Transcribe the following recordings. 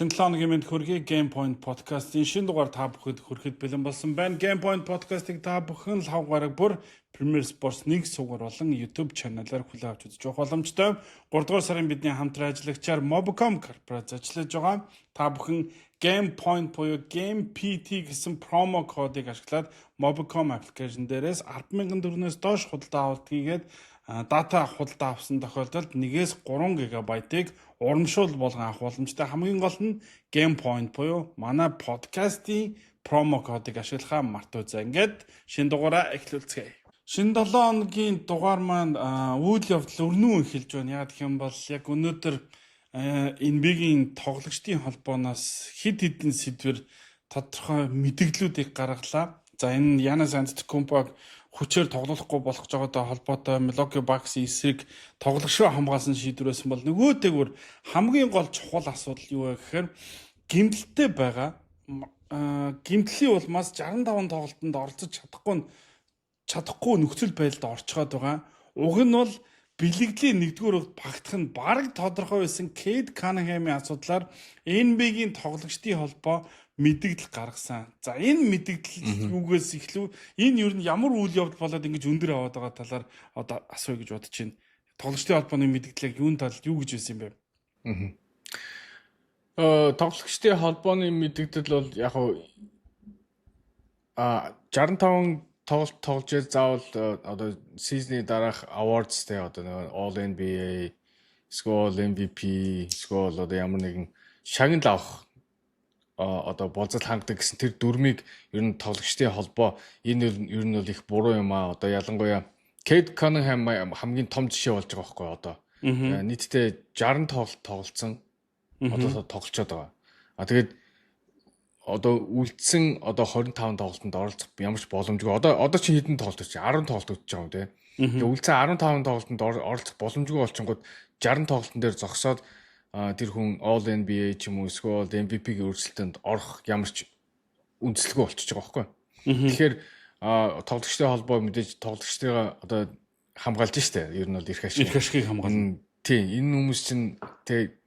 Шинэ 7 өдрийн мэнд хүргэе Game Point podcast-ийн шинэ дугаар та бүхэнд хүрэхэд бэлэн болсон байна. Game Point podcast-ыг та бүхэн лав гараг бүр Premier Sports 1 сугаар болон YouTube channel-аар хүлээн авч үзэж явах боломжтой. 3 дугаар сарын бидний хамтран ажиллагчаар Mobcom корпорац ажиллаж байгаа. Та бүхэн Game Point буюу Game PT гэсэн промо кодыг ашиглаад Mobcom application дээрээс 10,000 төгрөгөөс доош худалдаа авалт хийгээд дата худалдаа авсан тохиолдолд 1-3 GB-ыг урамшуул болгон авах боломжтой. Хамгийн гол нь Game Point буюу манай подкастын промо кодыг ашиглахаа мартаоцаа. Ингээд шинэ дугаараа эхлүүлцгээе. Шинэ 7 хоногийн дугаар маань үйл явдал өрнөө эхэлж байна. Яг гэх юм бол яг өнөөдөр NBA-гийн тоглогчдын холбооноос хэд хэдэн сэдвэр тодорхой мэдээллүүдийг гаргалаа. За энэ Giannis Antetokounmpo хүчээр тоглохгүй болох жогоотой холбоотой Milwaukee Bucks-ийн эсрэг тоглогчоо хамгаалсан шийдвэрээс бол нөгөөтэйгүр хамгийн гол чухал асуудал юу вэ гэхээр гэмтэлтэй байгаа. Гэмтлийн улмаас 65 тоглолтод оролцож чадахгүй нөхцөл байдалд орчгоод байгаа. Уг нь бол бэлэгдлийн нэгдүгээр өгд багтах нь бараг тодорхой байсан Cade Cunningham-ийн асуудлаар NBA-гийн тоглогчдын холбоо мэдээлэл гаргасан. За энэ мэдээлэл юугээс эхлэв? Энэ юу н ямар үйл явдал болоод ингэж өндөр аваад байгаа талаар одоо асууя гэж бодож байна. Тоглогчдын холбооны мэдээлэл юун талд юу гэж байсан юм бэ? Тоглогчдын холбооны мэдээлэл бол яг хуу 65 тоглолт тоглож заавал одоо сизны дараах awards тэ одоо All NBA, эсвэл MVP, эсвэл одоо ямар нэгэн шагнал авах одоо болцол хангадаг гэсэн тэр дүрмийг ер нь тоглогчдын холбоо энэ ер нь бол их буруу юм аа. Одоо ялангуяа Cade Cunningham хамгийн том жишээ болж байгаа байхгүй одоо. Нийтдээ 60 тоглолт тоглолцсон. Одоо тоглолцоод байгаа. Тэгээд одоо үлдсэн одоо 25 тоглолтод оролцох ямар ч боломжгүй. Одоо чи хэдэн тоглолт чи 10 тоглолт өгч байгаа юм те. Тэгээд үлдсэн 15 тоглолтод оролцох боломжгүй болчихгод 60 тоглолтын дээр зогсоод тэр хүн All NBA ч юм уу эсвэл MVP-ийн өрсөлдөнд орох ямар ч үндслэгүй болчихж байгаа байхгүй. Тэгэхээр тоглогчдын холбоо мэдээж тоглогчдыг одоо хамгаалж штэ. Ер нь бол эрх ашигыг хамгаална. Тийм энэ хүмүүс чинь тэг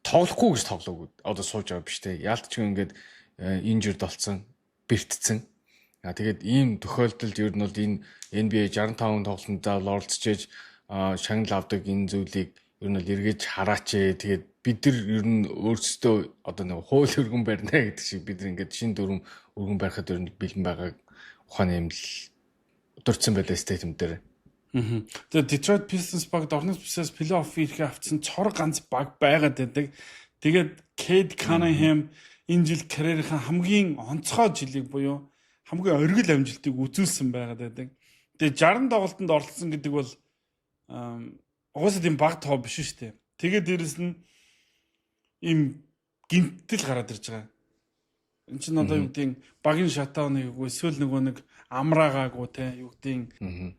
тоглохгүй гэж тоглоогүй одоо сууж байгаа биш те. Яалтч ингээд injured болсон, бэртцэн. Тэгээд ийм тохиолдолд ер нь бол энэ NBA 65 тоглолтод заавал оролцож ээж шагнал авдаг энэ зүйлийг ер нь л эргэж хараач. Тэгээд бид нар ер нь өөрсдөө одоо нэг хууль өргөн барина гэдэг шиг бид нар ингээд шин дүрм өргөн барихад ер нь бэлэн байгаа ухааны юм л дурдсан байлаа стадиум дээр. Тэгээд Detroit Pistons баг дорноос бисээс плей-офф ирэхээ авцсан цор ганц баг байгаад байдаг. Тэгээд Cade Cunningham энэ жил карьерийнхаа хамгийн онцгой жилиг буюу хамгийн оргил амжилтыг үзүүлсэн байгаад байдаг. Тэгээд 60 тоглолтод оролцсон гэдэг бол угаасаа тийм баг тоо биш шүү дээ. Тэгээд дээрэс нь им гинтэл гараад ирж байгаа. Энд чинь одоо юу гэдэг багийн шатауныг эсвэл нөгөө нэг амраагаагүй те юу гэдэг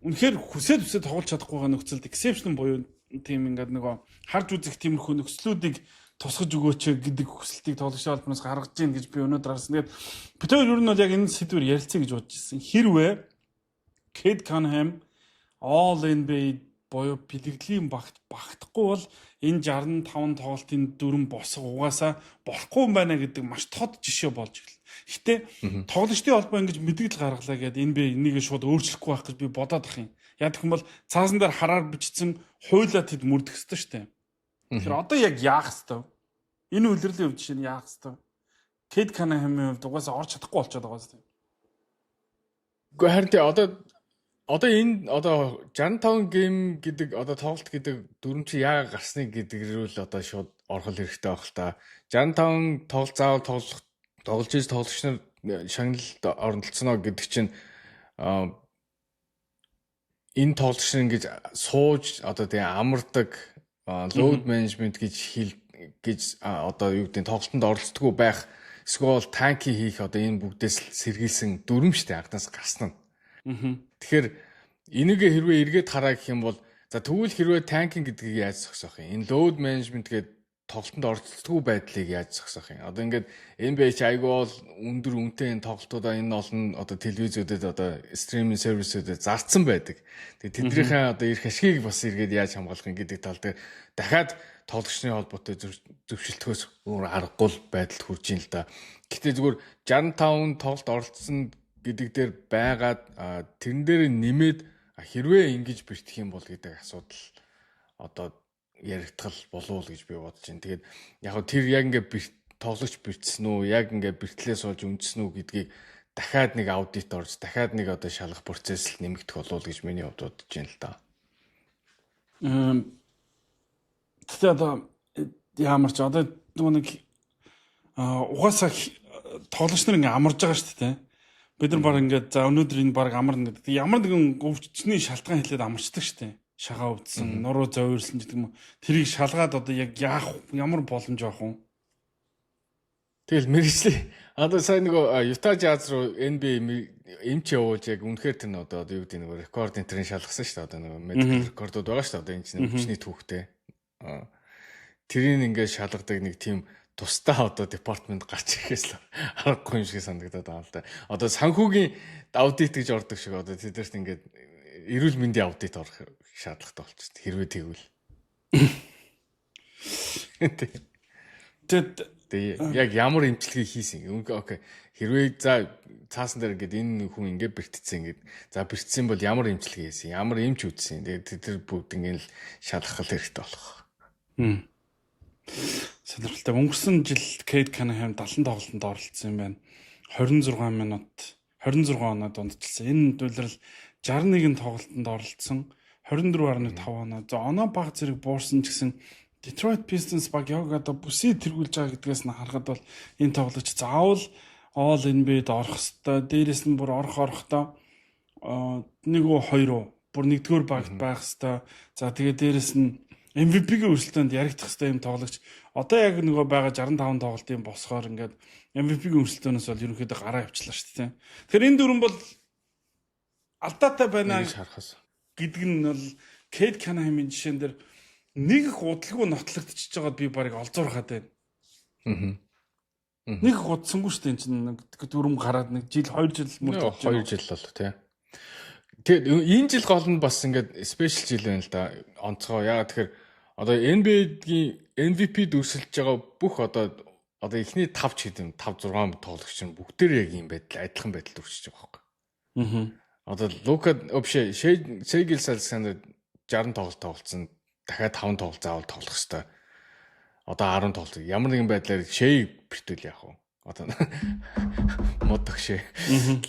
үнэхээр хүсээд тоглож чадахгүй байгаа нөхцөлд exception буюу тийм ингээд нөгөө харж үзэх тиймэрхүү нөхцлүүдийг тусгаж өгөөч гэдэг хүсэлтийг тоглогчдын холбооноос гаргаж гин гэж би өнөөдөр харсан. Тэгээд бид хоёр ер нь бол яг энэ сэдвээр ярилцъя гэж бодож ирсэн. Хэрвээ Cade Cunningham All NBA боёо бэлэгдлийн багтахгүй бол энэ 65 тоглолтын дүрм босго угаасаа болохгүй юм байна гэдэг маш тод жишээ болж ирлээ. Гэтэ тоглогчдын холбоо ингэж мэдээлэл гаргалаа гэдэг энэ би энийг шууд өөрчлөхгүй байх гэж би бодоод ах юм. Яг гэх юм бол цаасан дээр хараар бичсэн хуйлаа тэд мөрдөх ёстой шүү дээ. Тэгэхээр одоо яг яах ёстой? Энэ үйлрлийн хувьд жишээ нь яах ёстой? Cade Cunningham-ийн хувьд угаасаа орч чадахгүй болчиход байгаа юм. Гэхдээ харин одоо энэ одоо 65 гейм гэдэг одоо тоглолт гэдэг дүрм чи яагаад гарсныг гэдгэрүүл одоо шууд орхол хэрэгтэй байх л та. 65 тоглолт заавал тоглож иж тоглогч нар шагналд оролцоно гэдэг чинь энэ тоглогч нар ингэж сууж одоо тэгээ амардаг load management гэж одоо юу гэдэг тоглолтод оролцдоггүй байх эсвэл танки хийх одоо энэ бүгдээс сэргийлсэн дүрм штэ анхнаас гарсан нь. Тэгэхээр энийг хэрвээ эргээд хараа гэх юм бол за тэгвэл хэрвээ танкинг гэдгийг яаж зогсоох юм? Энэ load management гэдэг тоглолтод оролцдоггүй байдлыг яаж зогсоох юм? Одоо ингээд NBA ч айгүй өндөр үнэтэй энэ тоглолтуудаа энэ олон одоо телевизүүдэд одоо стриминг сервисүүдэд зарцсан байдаг. Тэгээд тэднийхээ одоо эрх ашигыг бас эргээд яаж хамгаалах юм гэдэг тал дээр дахиад тоглогчны холбоотой зөвшөлтгөөс өөр аргагүй байдалд хүрж ийн л да. Гэтэ зүгээр 65 тоглолт оролцсон гэдэг дээр байгаад тэрэн дээр нэмээд хэрвээ ингэж бэртэх юм бол гэдэг асуудал одоо яригдтал болов уу гэж би бодож байна. Тэгээд яг хөө тэр яг ингээ тоглогч бэртсэн үү, яг ингээ бэртлээс олж үндсэн үү гэдгийг дахиад нэг аудит орж, дахиад нэг одоо шалгах процесс л нэмэгдэх болов уу гэж миний хувьд бодож байна л да. Тэгтээ одоо ямар ч одоо нэг угаасаа тоглогч нар ингээ амарж байгаа шүү дээ. Бид нар баг ингээд за өнөөдөр энэ баг амарна гэдэг. Ямар нэгэн өвчтний шалтгаан хэлээд амарчдаг шүү дээ. Шагаа өвдсөн, нуруу зовирлсан гэдэг юм. Тэрийг шалгаад одоо яг ямар боломж авах вэ? Тэгэл мэрэгчлээ. Одоо сайн нөгөө Utah Jazz руу NBA эмч явуулж яг үнэхээр тэр нь одоо юу гэдэг нөгөө рекорд энтрийн шалгасан шүү дээ. Одоо нөгөө медикал рекордууд байгаа шүү дээ. Одоо энэ чинь өвчний түүхтэй. Тэрийг ингээд шалгадаг нэг тийм тусдаа одоо департамент гарч ирэхээс л аргагүй юм шиг санагдаад байгаа л да. Одоо санхүүгийн аудит гэж ордог шиг одоо тэдэрт ингээд эрүүл мэндийн аудит орох шаардлагатай болчихсон. Хэрвээ тэгвэл. Тэгээд яг ямар эмчилгээ хийсэн. Окей. Хэрвээ за цаасан дээр ингээд энэ хүн ингээд бэртцсэн ингээд за бэртцсэн бол ямар эмчилгээ хийсэн, ямар эмч үзсэн. Тэгээд тэр бүгд ингээд л шалгах хэрэгтэй болох. Сонирхолтой. Өнгөрсөн жил Кейт Канахем 70 тоглолтод оролцсон юм байна. 26 оноод дундчилсан. Энэ үйлрэл 61 тоглолтод оролцсон. 24.5 оноо. За оноо баг зэрэг буурсан ч гэсэн Detroit Pistons баг яг одоо бүсээ тэргүүлж байгаа гэдгээс нь харахад бол энэ тоглогч заавал All NBA-д орох хэвээр. Дээрээс нь бүр орохдоо 1-2 бүр нэгдүгээр багт байх хэвээр. За тэгээд дээрээс нь MVP-ийн өрсөлдөөнд яригдах хэвээр юм тоглогч. Одоо яг нөгөө байгаа 65 тоглолтын босгоор ингээд MVP-ийн өрсөлдөөнөөс бол ерөнхийдөө гараа явчлаа шүү дээ. Тэгэхээр энэ дөрвөн бол алдаатай байна гэдэг нь бол Кейт Канахемийн жишээн дээр нэг их удалгүй нотлогдчихж байгаад би барыг олзуурхаад байна. Нэг их удсангүй шүү дээ чинь нэг дөрөм гараад нэг жил 2 жил мөрөд 2 жил бол тий. Тэгээд энэ жил гол нь бас ингээд спешиал жил байна л да. Онцгой. Яагаад тэгэхээр одоо NBA-гийн MVP дүрсэлж байгаа бүх одоо эхний 5 ч гэдэм 5 6 тоглогч нь бүгдээр яг ийм байдал адилхан байдалд өршиж байгаа байхгүй. Одоо Лука Шей Гилс Александр 60 тоглолт тоглолцсон. Дахиад 5 тоглолт заавал тоглох хэвээр. Одоо 10 тоглолт. Ямар нэгэн байдлаар Шей бэртүүл яах вэ? Одоо модох Шей.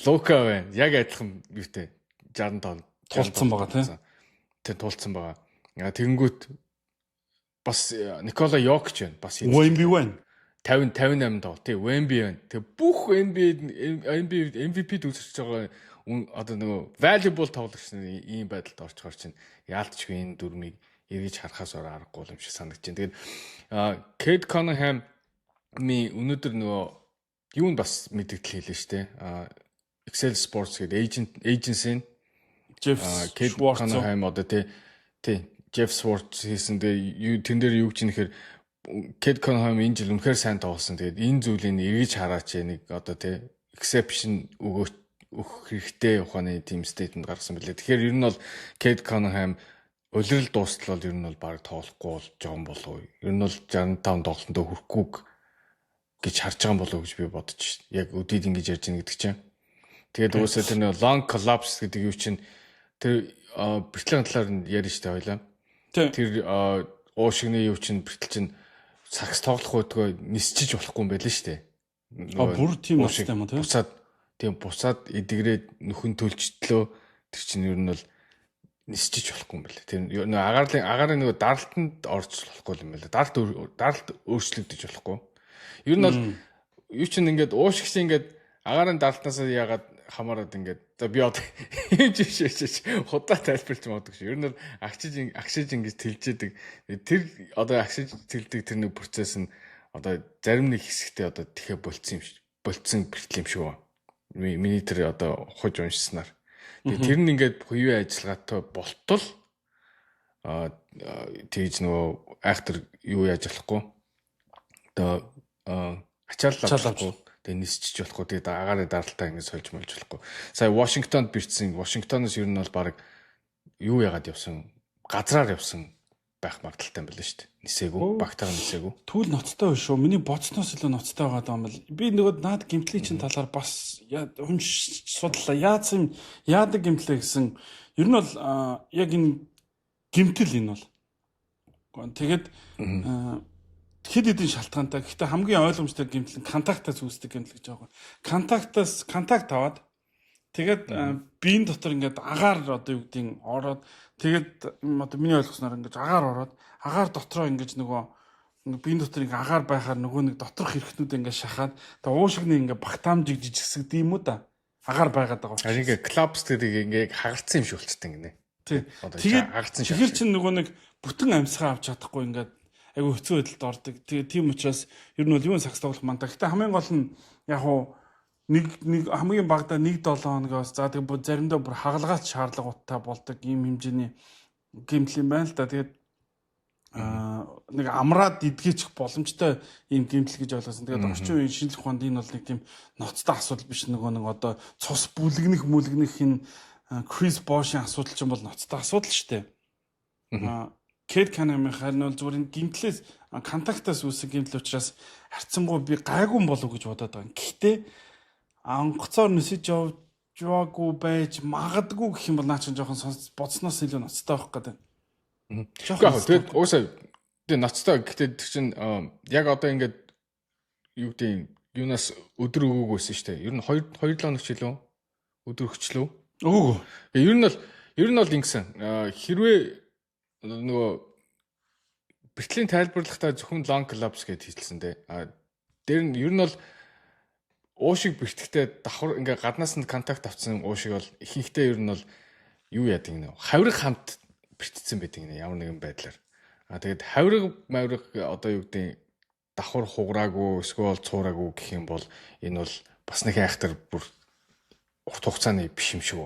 Лука байна. Яг адилхан юутэй 60 тулцсан байгаа тийм. Тэг тулцсан байгаа. Тэгэнгүүт бас Никола Йокич байна. Бас Wemby байна. 58 тоглолт. Тий, Wemby байна. Тэг бүх NBA MVP дүрсэж байгаа одоо нөгөө valuable тоглогч нар ийм байдалд орчхоор чинь яалтчгүй энэ дөрмийг эргэж харахаас өөр аргагүй юм шиг санагдаж байна. Тэгээд Кейт Канахемийн өнөөдөр нөгөө юу нь бас мэдээлэл хийлээ шүү дээ. Excel Sports гэдэг эйженси Jeff Канахем одоо тий Jeff Schwartz хийсэн тэн дээр юу гэж нэхэр Кейт Канахем энэ жил үнэхээр сайн тоглосон. Тэгээд энэ зүйлийг эргэж хараач нэг одоо тий exception өгөх хэрэгтэй ухааны team statement гаргасан билээ. Тэгэхээр ер нь бол Кейт Канахем улирал дуустал бол ер нь бол баг тоглохгүй болж байгаа юм болов уу? Ер нь бол 65 тоглолтонд хүрэхгүй гэж харж байгаа юм болов уу гэж би бодож шин. Яг өдийд ингэж ярьж байгаа гэдэг чинь. Тэгээд уусаа тэр нэг long collapse гэдэг юу чинь тэр бэртлийн талаар нь ярьж штэ хоёлаа. Тэр уушигны юу чинь бэртэл чинь сакс тоглох байдгаа нисчиж болохгүй юм байл штэ. Бүр тийм ууштай юм тийм. Бусаад эдгрээд нөхөн төлжтлөө тэр чинь ер нь бол нисчиж болохгүй юм байна. Тэр агарын нөгөө даралтанд орж болохгүй юм байна. Даралт өөрчлөгдөж болохгүй. Ер нь бол юу ч ингээд уушгч ингээд агарын даралтнаас яагаад хамаарад ингээд за би одоо юм жишээч худаа тайлбарлаж магадгүй шүү. Ер нь агшиж ингэж тэлжээдэг. Тэр одоо агшиж тэлдэг тэр нэг процесс нь одоо зарим нэг хэсэгтээ одоо тэхэ болцсон бэртэл юм шүү. Миний тэр одоо хож уншснаар. Тэгээ тэр нь ингээд хувийн ажиллагаатай болтол тэгж нөгөө айхтар юу яаж болохгүй. Одоо ачааллахгүй. Тэгээ нисчиж болохгүй. Тэгээ агарын даралтаа ингээд сольж молж болохгүй. Сая Вашингтонд бэртсэн. Вашингтоноос ер нь бол баг юу яагаад явсан? Газраар явсан. байх магадaltaй юм байна шүү дээ. Нисээгүй, багтаага нисээгүй. Түүл ноцтой биш шүү. Миний бодсноос илүү ноцтой байгаа юм бол би нөгөө наад гимтлийн чинь талаар бас судлаа. Яадаг гимтлээ гэсэн. Ер нь бол яг энэ гимтэл энэ бол. Тэгээд хэд хэдэн шалтгаантай. Гэхдээ хамгийн ойлгомжтой гимтэл нь контактаас үүсдэг гимтэл гэж байгаа. Контакт аваад тэгээд биеийн дотор ингээд агаар одоо юу гэдгийг ороод тэгээд одоо миний ойлгосноор ингээд агаар ороод агаар дотроо ингээд нөгөө биеийн дотор ингээд агаар байхаар нөгөө нэг доторх хэрэгтнүүд ингээд шахаад тэгээд уушигны ингээд багтаамжийг жижигсгдэг юм уу да агаар байгаад байгаа. Харин ингээд клапс гэдэг ингээд хагарцсан юм шиг болчихсон гинэ. Тий. Тэгээд хагарцсан шиг. Тэгэхээр чинь нөгөө нэг бүтэн амьсгаа авч чадахгүй ингээд айгу хэцүү байдалд ордог. Тэгээд тийм учраас ер нь бол юун сакс тоглох мандаа. Гэхдээ хамгийн гол нь яг хуу нэг хамгийн багадаа 1-7 хоногоос за тэгээд заримдаа бүр хагалгаалт шаардлагатай болдог ийм хэмжээний гэмтэл юм байна л да. Тэгээд нэг амраад идгээчих боломжтой ийм гэмтэл гэж ойлгосон. Тэгээд орчин үеийн шинжлэх ухаанд энэ бол нэг тийм ноцтой асуудал биш нөгөө нэг одоо цус бүлэгнэх энэ Крис Бошийн асуудал ч юм бол ноцтой асуудал шүү дээ. Кэт Канамын харин бол зүгээр энэ гэмтлээс контактаас үүсэх гэмтэл учраас харьцангуй би гайгүй болов гэж бодоод байгаа. Гэхдээ онгоцоор нисэж яваагүй байж магадгүй гэх юм бол наа чинь жоохон бодсноос илүү ноцтой байх гэдэг. Тэгээд уусаа тэгээд ноцтой гэхдээ тэр чинь яг одоо ингээд юу гэдэг юунаас өдөр өгөөгөөсөн шүү дээ. Ер нь 2-7 хоног ч илүү өдөр өгчлөө. Өө. Ер нь бол ингэсэн. Хэрвээ нөгөө бэртлийн тайлбарлахтаа зөвхөн long collapse гэж хэлсэн дээ. Дээр нь ер нь бол уушиг бэртгэхдээ давхар ингээ гаднаас нь контакт авсан уушиг бол ихэнхдээ ер нь бол юу яадаг нэ хавирга хамт бэртцсэн байдаг нэ ямар нэгэн байдлаар. Тэгээд хавирга одоо юу гэдэг давхар хугараагүй эсвэл цуураагүй гэх юм бол энэ бол бас нэг айхтар бүр урт хугацааны биш юм шиг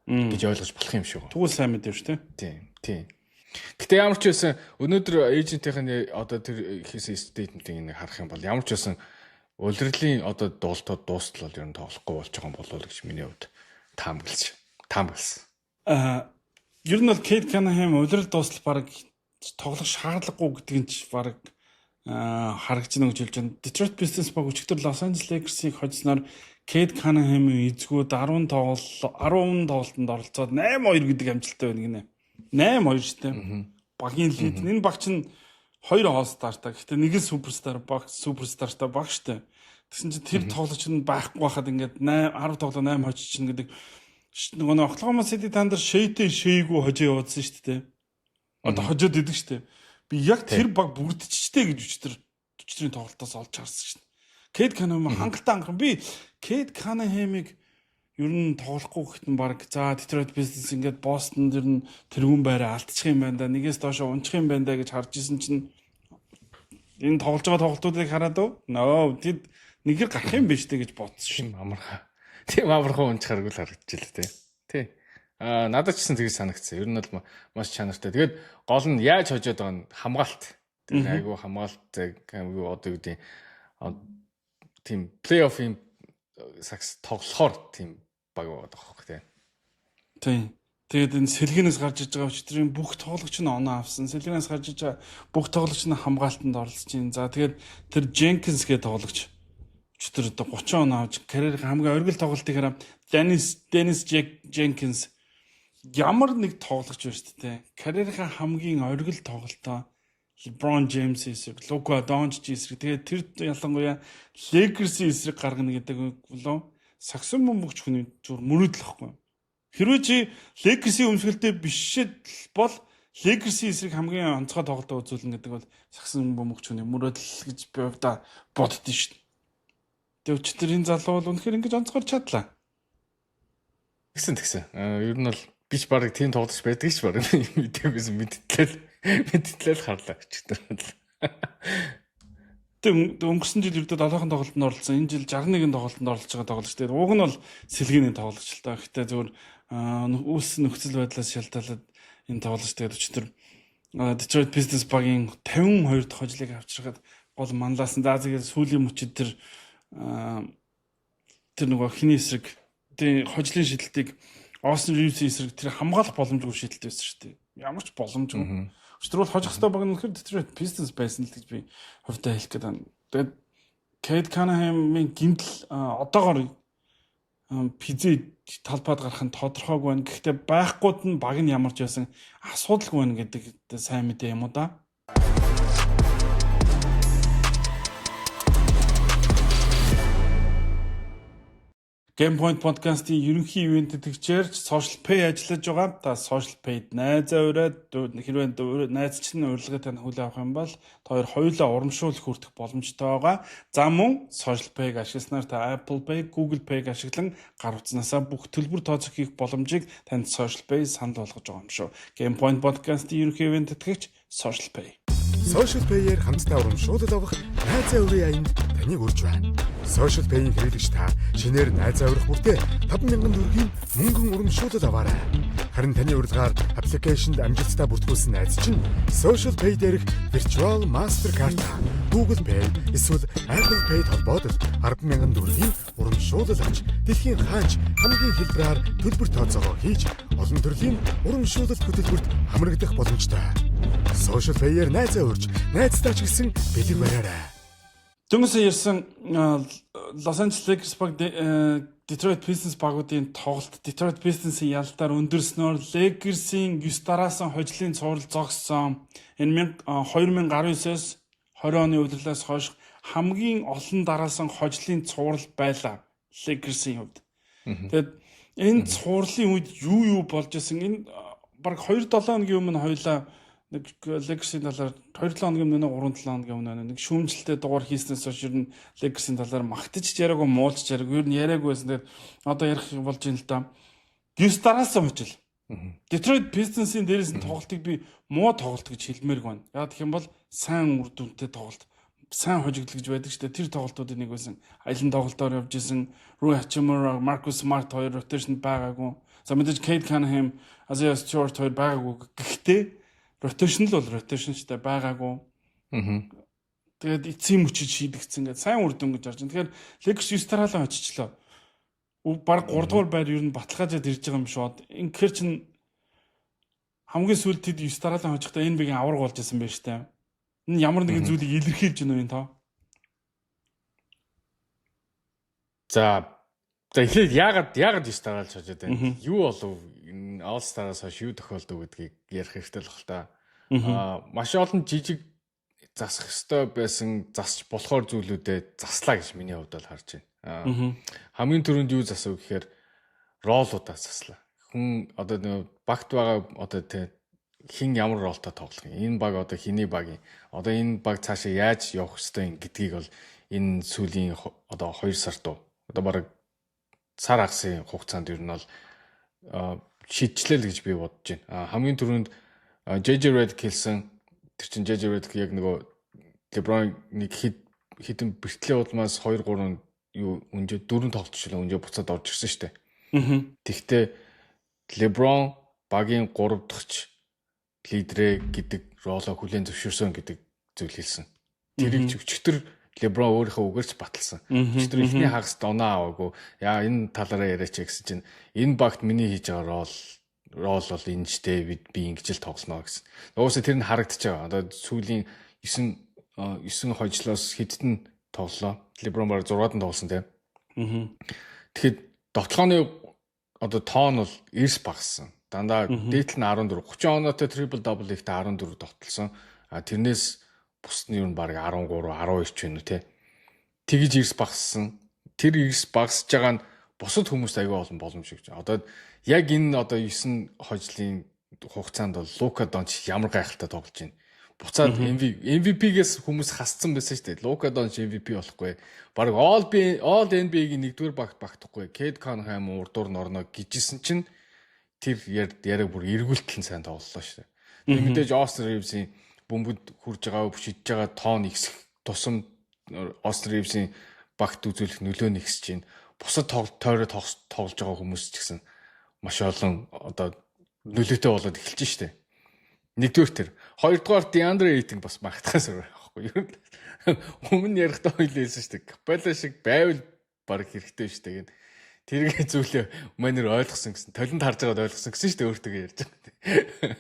байна гэж ойлгож болох юм шиг байна. Тэгвэл сайн мэдээ шүү дээ. Тийм. Гэтэ ямар ч байсан өнөөдөр эйжентийн одоо тэр хийсэн стейтментийг харах юм бол ямар ч байсан улирлын одоо дуултууд дуустал бол ер нь тоглохгүй болж байгаа юм болов уу гэж миний хувьд таамагласан. Ер нь бол Кейт Канахэм улирал дуустал баг тоглох шаардлагагүй гэдэг нь ч баг харагдчихна гэж хэлж байна. Detroit Pistons баг өчигдөр Los Angeles Lakers-ыг хожсноор Кейт Канахэмийн эзгүүд 10 тоглолтод оролцоод 8-2 гэдэг амжилттай байна гинэ. 8-2 шүү дээ. Багийн лид. Энэ баг чинь 2 all-star-тай. Гэхдээ нэг нь суперстартай баг шүү дээ. Тэгсэн чинь тэр тоглогч нь байхгүй байхад ингээд 10 тоглоо 8 хожиж чинь гэдэг нөгөө Oklahoma City Thunder шейгүү хожоо явуулсан шүү дээ. Одоо хожоод идэг шүү дээ. Би яг тэр баг бүрдчихтэй гэж өчтөрийн тоглолтоос олж харсан шүү дээ. Кейт Канахэм хангалттай анхан би Кейт Канахэмийг ер нь тоглохгүй гэхтэн баг за Detroit Pistons ингээд Boston дэр нь тэрүүн байраа алдчих юм байна да. Нэгээс доошоо унчих юм байна да гэж харж исэн чинь энэ тоглож байгаа тоглолтуудыг хараад нөө тэд нэгээр гарах юм биш үү гэж бодсон шин амарха. Тийм амархан унчихаргүй л харагдчихлээ тий. Надад ч гэсэн тэгж санагдсан. Ер нь бол маш чанартай. Тэгээд гол нь яаж хожоод байгаа нь хамгаалт. Тэр айгүй хамгаалт айгүй одоо юу гэдэг тийм плей-оффын сакс тоглохоор тийм баг байгаа байхгүй тий. Тийм. Тэгээд энэ сэлгэнээс гарч иж байгаа өчтөрийн бүх тоглогч нь оноо авсан. Сэлгэнээс гарч иж байгаа бүх тоглогч нь хамгаалтанд оролцож байна. За тэгээд тэр Jenkins гэдэг тоглогч өчтөр одоо 30 оноо авч карьерийн хамгийн оргил тоглолтыг хараа Dennis Jenkins ямар нэг тоглогч байна шүү дээ. Карьерийн хамгийн оргил тоглолтоо LeBron James эсрэг, Luka Doncic эсрэг. Тэгээд тэр ялангуяа Lakers-ийн эсрэг гаргана гэдэг болов сагсан бөмбөгч хүний зүр мөрөдлөхгүй. Хэрвээ чи Lakers-ийн өмсгөлтэй биш бол Lakers-ийн эсрэг хамгийн онцгой тоглолтоо үзүүлнэ гэдэг бол сагсан бөмбөгч хүний мөрөдөл гэж би хувьдаа боддоо шүү дээ. Тэгээд өчтөр энэ залуу бол үнэхээр ингэж онцгойр чадлаа. Тэгсэн. Ер нь бол бич барыг тийм тоглож байдаг ч барыг мэдээгүй мэдтлээ харлаа өчтөр. Тэг өнгөрсөн жил ердөө 7хан тоглолтод оролцсон. Энэ жил 61 тоглолтод оролцож байгаа тоглогч. Тэгээд уг нь бол сэлгээний тоглогч л та. Гэхдээ зөвхөн үүссэн нөхцөл байдлаас шалтгаалаад энэ тоглогч тэгээд өчтөр Detroit Pistons багийн 52 дахь хожлыг авчирхад гол манлаасан. За тэгээд сүүлийн мөчид тэр нөгөө хиний эсрэг тэр хожлын шидэлтийг Austin Reeves эсрэг тэр хамгаалах боломжгүй шидэлт байсан шүү дээ. Ямар ч боломжгүй. Өчтөрөл хожих хэвээр баг нөхөр Detroit Pistons байсан л гэж би хувьдаа хэлэх гээд байна. Тэгээд Cade Cunningham-ийн гимтэл одоогоор физик талбайд гарах нь тодорхойгүй байна. Гэхдээ байхгүйд нь баг нь ямар ч байсан асуудалгүй байна гэдэг сайн мэдээ юм уу да. Game Point podcast-ийн ерөнхий ивентэд тэгчээрч Social Pay ажиллаж байгаа. Та Social Pay-д найзаа ураад хэрвээ найз чинь урилга тань хүлээн авах юм бол та хоёулаа урамшуул хүртэх боломжтой байгаа. За мөн Social Pay-г ашигласнаар та Apple Pay, Google Pay-г ашиглан гар утаснасаа бүх төлбөр тооцох хийх боломжийг танд Social Pay санал болгож байгаа юм шүү. Game Point podcast-ийн ерөнхий ивентэд тэгч Social Pay. Social Pay-ээр хамтдаа урамшуулал авах найзаа өрийн аянд таныг урьж байна. Social Pay-ийн хэрэглэгч та шинээр найзаа урих бүртээ 5,000 төгрөгийн мөнгөн урамшуулал аваарай. Харин таны урилгаар аппликейшнд амжилттай бүртгүүлсэн найз чинь Social Pay дээрх Virtual Mastercard, Google Pay эсвэл Apple Pay холбоотой 10,000 төгрөгийн урамшуулал авч дэлхийн хаач хамгийн хэлбэрээр төлбөр тооцоогоо хийж олон төрлийн урамшуулал хөтөлбөрт хамрагдах боломжтой. Social Pay-ээр найзаа урьж, найзтайч гэсэн бэлэг бариарай. Дөнгөс ярьсан Los Angeles Lakers баг Detroit Pistons багуудын тоглолт Detroit Pistons-ийн ялтаар өндөрснөөр Lakers-ийн 9 дараасан хожлын цуврал зогссон. Энэ 2019-с 20 оны удирлаас хойш хамгийн олон дараасан хожлын цуврал байлаа Lakers-ийн хувьд. Тэгээд энэ цувралын үед юу болж исэн энэ баг 2-7 хоногийн өмнө хоёлаа Lakers-ийн талаар 2-7 хоногийн өмнө 3-7 хоногийн өмнө нэг шүүмжлэлтэй дугаар хийснээс хойш ер нь Lakers-ийн талаар магтаж яриаггүй муулж яриаггүй ер нь яриаггүй байсан. Тэгээд одоо ярих болж юм л да. 9 дараасан хожил. Detroit Pistons-ийн дээрээс нь тоглолтыг би муу тоглолт гэж хэлмээрг байна. Яг гэх юм бол сайн үр дүнтэй тоглолт, сайн хожигдол гэж байдаг ч тэр тоглолтуудын нэг байсан. Аялан тоглолтоор явж исэн Rui Hachimura, Marcus Smart хоёр rotation байгаагүй. За мэдээж Cade Cunningham, Isaiah Stewart хоёр байгаагүй. Гэхдээ rotation л бол rotationчтай байгаагүй. Тэгээд эцсийн мөчөд шийдэгдсэн гэдэг сайн үр дүн гэж харж байна. Тэгэхээр Lakers 9 тараалан очичлоо. Баг 3 дугаар байр ер нь баталгаажаад ирж байгаа юм шууд. Инхээр чин хамгийн сүүлд тэд 9 тараалан хожихдаа энэ бигийн авраг болж исэн байж таа. Энэ ямар нэгэн зүйлийг илэрхийлж байна вэ та? За эхлээд яагаад 9 тараалж хожоод байна? Юу болов энэ All Star-аас хойш юу тохиолдов гэдгийг ярих хэрэгтэй л бах та. Маш олон жижиг засах ёстой байсан засч болохоор зүйлүүдэд заслаа гэж миний хувьд бол харж байна. Хамгийн түрүүнд юу засав гэхээр ролуудаа заслаа. Хүн одоо нэг багт байгаа одоо хин ямар ролтой тоглох юм. Энэ баг одоо хиний баг юм. Одоо энэ баг цаашаа яаж явах ёстой юм гэдгийг бол энэ сүүлийн одоо 2 сард одоо бараг сар агасын хугацаанд ер нь бол шийдчлээ л гэж би бодож байна. Хамгийн түрүүнд JJ Redick хэлсэн тэр чинь JJ Redick яг нөгөө LeBron-ыг хитэн бэртлээ удмаас 2-3 юу өнжөө 4 тоглолтчлаа өнжөө буцаад орж ирсэн шүү дээ. Тэгвэл LeBron багийн 3 дахьч лидерэ гэдэг ролоо хүлээн зөвшөөрсөн гэдэг зүйл хэлсэн. Тэрийг өчтөр LeBron өөрийнхөө үгээрч баталсан. Өчтөр ихний хагас доноо аваагүй. Яа энэ талаараа яриач гэсэн чинь энэ багт миний хийж байгаа рол бол энэ ч дээ би ингэж л тоглоно гэсэн. Уусаа тэр нь харагдаж байгаа. Одоо сүүлийн 9 хожлоос хэдтэн тоглолоо. LeBron баг 6-д тоглосон тийм. Тэгэхэд довтлооны одоо тоон бол эрс багассан. Дандаа дээдл нь 14, 30 оноотой triple double ихтэй 14 довтлсон. Тэрнээс бусд нь юу н баг 13, 12 ч байна уу те. Тэгж эрс багассан. Тэр эрс багасж байгаа нь бусад хүмүүст аягүй олон боломж гэж. Одоо яг энэ одоо 9 хожлын хугацаанд бол Лука Донч ямар гайхалтай тоглож байна. Буцаад MVP-гээс хүмүүс хасцсан байсан шүү дээ. Лука Донч MVP болохгүй. Бараг All NBA-гийн 1-р багт багтахгүй. Cade Cunningham урдуур норно гэжсэн чинь тэр яриаг бүр эргүүлтэн сайн тоглолоо шүү дээ. Тэг мэдээж Austin Reeves-ийн бөмбөд хурж байгаа шидэж байгаа тоон ихсэх тусам Austin Reeves-ийн багт үзүүлэх нөлөө нэгсэж байна. Бусад тойроо тоглож байгаа хүмүүс ч гэсэн маш олон одоо нөлөөтэй болоод эхэлж штэ. Нэгдүгээр тэр. Хоёрдугаар DeAndre Ayton бас магтахаас өөр байхгүй. Ер нь өмнө ярихдаа хэлсэн штэ. Capella шиг байвал баг хэрэгтэй штэ гэн. Тэргээ зүйлээ манер ойлгосон гэсэн. Толинд харж байгаад ойлгосон гэсэн штэ өөртөө ярьж байгаа.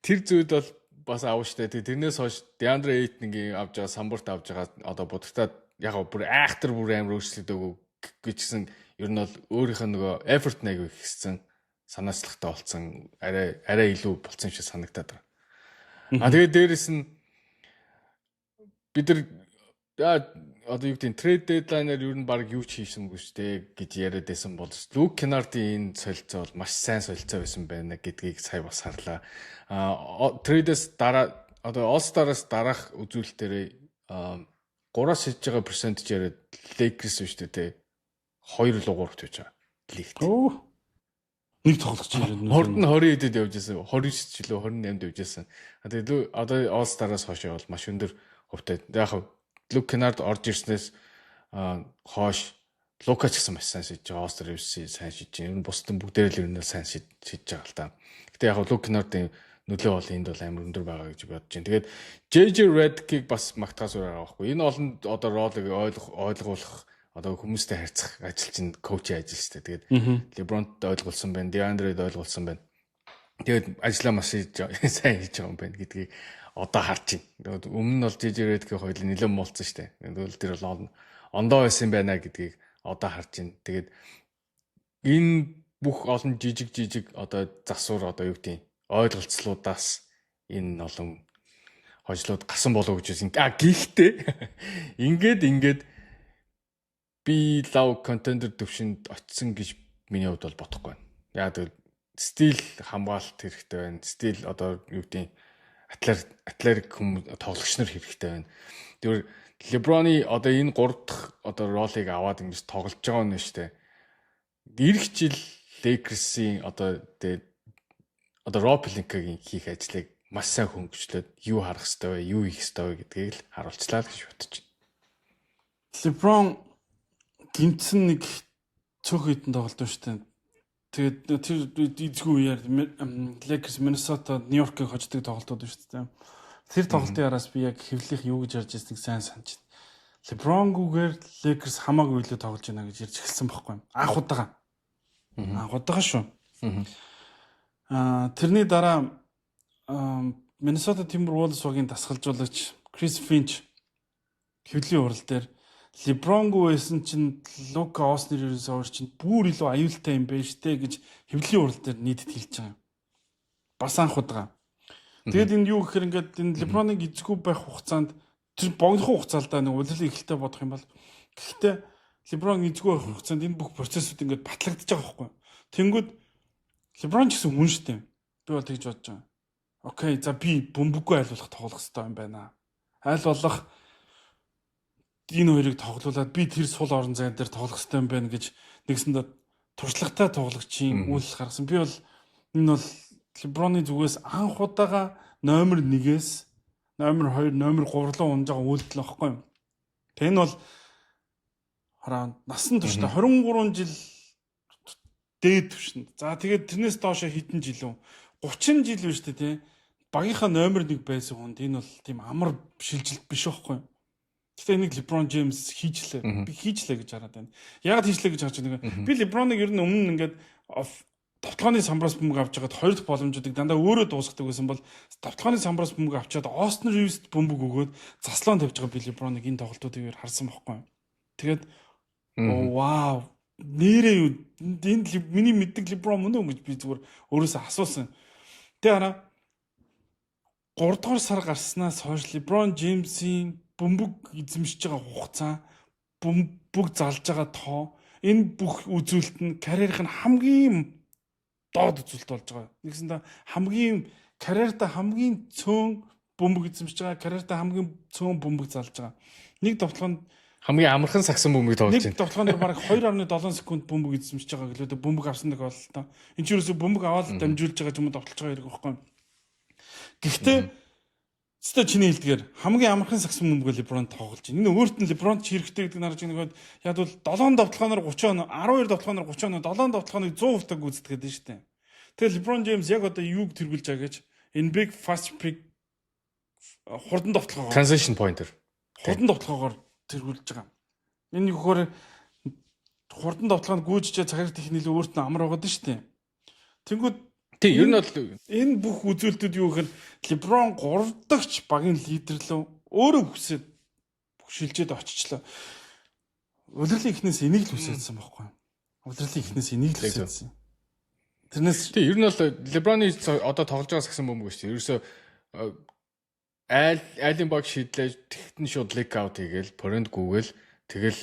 Тэр зүйл бол бас аав штэ. Тэрнээс хойш DeAndre Ayton-ийн авж байгаа самбарт авж байгаа одоо будагтаад яг бүр айхтар бүр амар өөрчлөгдөв гэжсэн ер нь бол өөрийнх нь нөгөө effort нэг ихсэн санаачлахтай болцсон арай илүү болцсон юм шиг санагдаад байна. Тэгээд дээрэс нь бид нар одоо юу гэдэг трейд дедлайнаар ер нь баг юу ч хийсэнгүй шүү дээ гэж яриад байсан бол Luke Kennard-ийн энэ солилцоо бол маш сайн солилцоо байсан байна гэдгийг сая бас харлаа. Трейдээс дараа одоо All-Star-аас дараах үзүүлэлтээр 3-аас хийж байгаа персентж яриад Lakers шүү дээ. 2 л 3-т байж байгаа. Лигт. Нэг тоглох чинь яриад Хорд нь 20 хэдэд явж байсан. 29 ч лөө 28-д явж байсан. Тэгээд одоо All-Star-аас хойш бол маш өндөр хувьтай. Яг Luke Kennard орж ирснээс хойш Лука ч гэсэн маш сайн шийдэж байгаа. All-Star сайн шийдэж байгаа. Ер нь бусдын бүгдээр л ер нь сайн шийдэж байгаа л да. Гэтэ яг Luke Kennard-ийн нөлөө бол энд бол амар өндөр байгаа гэж бодож байна. Тэгээд JJ Redick-ийг бас магтахаас байгаа байхгүй. Энэ олон одоо ролыг ойлгуулах одоо хүмүүстэй харьцах ажил чинь коучийн ажил шүү дээ. Тэгээд LeBron-д ойлгуулсан байна, DeAndre-д ойлгуулсан байна. Тэгээд ажлаа маш сайн хийж байгаа юм байна гэдгийг одоо харж байна. Өмнө нь бол JJ Redick-ийн хоёул нэлээд муулцсан шүү дээ. Тэгээд тэр бол ондоо байсан байна гэдгийг одоо харж байна. Тэгээд энэ бүх олон жижиг одоо засвар одоо юу гэдэг ойлголцлуудаас энэ олон хожлууд гасан болов гэж байсан. Гэхдээ ингээд би лав контендер төвшөнд очисон гэж миний хувьд бол бодохгүй байна. Яг тэр стил хамгаалалт хэрэгтэй байна. Стил одоо юу гэдэг атлетик тоглогч нар хэрэгтэй байна. Тэр LeBron-ы одоо энэ 3 дахь одоо ролыг аваад ингэж тоглож байгаа нь шүү дээ. Ирэх жил Lakers-ийн одоо Rob Pelinka-гийн хийх ажлыг маш сайн хөнгөчлөөд юу харах хэрэгтэй вэ, юу хийх хэрэгтэй вэ гэдгийг л харуулчлаа л гэж бодож байна. LeBron гинцэн нэг цөөх хитэн тоглолт шүү дээ. Тэгээд тэр эзгүй үеэр Lakers Minnesota Нью-Йоркийг хождог тоглолтууд шүү дээ. Тэр тоглолтын араас би яг хэвлэх юу гэж ярьж байсныг сайн санаж байна. LeBron-гүйгээр Lakers хамаагүй илүү тоглож байна гэж ярьж эхэлсэн байхгүй юу? Анх удаага шүү. Тэрний дараа Minnesota Timberwolves-ийн дасгалжуулагч Chris Finch хэвлэлийн урал дээр LeBron-гүй байсан чинь Luka Osner-ээс өөр чинь бүр илүү аюултай юм байна штэ гэж хэвлэлийн урал дээр нийтэд хэлж байгаа юм. Бас анх удаа. Тэгээд энэ юу гэхээр ингээд энэ LeBron-ыг эзгүй байх хугацаанд тэр богинохон хугацаалдаа нэг улирлын эхэлтэй бодох юм бол гэхдээ LeBron эзгүй байх хугацаанд энэ бүх процессыг ингээд батлагдаж байгаа байхгүй. Тэнгүүд LeBron ч гэсэн хүн штэ. Би бол тэгж бодож байгаа. Окей, за би бөмбөггүй айлуулах тоглох хэрэгтэй юм байна. Айл болох энэ хоёрыг тоглуулад би тэр сул орон зайн дээр тоглох хэрэгтэй юм байна гэж нэгсэндээ туршлагатай тоглогчийн үйл гаргасан. Би бол энэ бол LeBron-ы зүгээс анх удаага номер 1-ээс номер 2, номер 3 руу унж байгаа үйлдэл واخгүй юм. Тэгээ энэ бол хараа насан туршдаа 23 жил дээд төвшөнд. За тэгээд тэрнээс доошо хэдэн жил үү? 30 жил биш үү те? Багийнхаа номер 1 байсан хүнд энэ бол тийм амар шилжилт биш واخгүй юм. Гэтэ энийг LeBron James хийжлээ. Би хийжлээ гэж хараад байна. Яагаад хийжлээ гэж харж байгаа нэг би LeBron-ыг ер нь өмнө ингээд тавталгааны самбраас бөмбөг авч байгаад хоёр дахь боломжуудыг дандаа өөрөө дуусгадаг байсан бол тавталгааны самбраас бөмбөг авчаад Austin Reeves-д бөмбөг өгөөд заслаан тавьж байгаа би LeBron-ыг энэ тоглолтуудыг харсан байхгүй. Тэгээд вау нэрээ юу энэ миний мэддэг LeBron мөн үү гэж би зүгээр өөрөөсөө асуусан. Тэгээ хараа 3 дугаар сар гарснаас хойш LeBron James-ийн бөмбөг эзэмшиж байгаа хугацаа, бөмбөг залж байгаа тоо, энэ бүх үзүүлэлт нь карьерийнх нь хамгийн доод үзүүлэлт болж байгаа. Нэгсэндээ хамгийн карьертаа хамгийн цөөн бөмбөг эзэмшиж байгаа, карьертаа хамгийн цөөн бөмбөг залж байгаа. Нэг тоглоонд хамгийн амархан сагсан бөмбөг тоглож байна. Нэг тоглоонд бараг 2.7 секунд бөмбөг эзэмшиж байгаа гэлээ бөмбөг авсан нэг бололтой. Энд ч юусе бөмбөг аваад дамжуулж байгаа юм тоглож байгаа хэрэг байхгүй. Гэхдээ Цэцтэй чиний хэлдгээр хамгийн амархан сагсан бөмбөг LeBron тоглож байна. Энэ өөрт нь LeBron ч хэрэгтэй гэдэг нарж байгаа. Яг бол 7 давталгаанаар 30 он, 12 давталгаанаар 30 он, 7 давталгааныг 100% гүйцэтгэдэг нь шүү дээ. Тэгээ LeBron James яг одоо юуг тэргүүлж байгаа гэж энэ big fast pick хурдан давталгаагаар transition pointer. Хурдан давталгаагаар тэргүүлж байгаа. Энэ юугаар хурдан давталгаанд гүйжиж цагаарт их нэлээ өөрт нь амар байгаа дээ шүү дээ. Тэнгүүд Тий, ер нь бол энэ бүх үзүүлэлтүүд юу гэхээр LeBron 3 дахь багийн лидер лөө өөрөө хүсээд шилжээд очичлаа. Улирлын ихнээс энийг л хүсээдсэн байхгүй. Улирлын ихнээс энийг л хүсээдсэн. Тэрнээс тий, ер нь бол LeBron-ы одоо тоглож байгаа сагсан бөмбөг шүү дээ. Ерөөсөө айлын баг шийдлээ тэгтэн шууд лик аут хийгээл порендгүйгээл тэгэл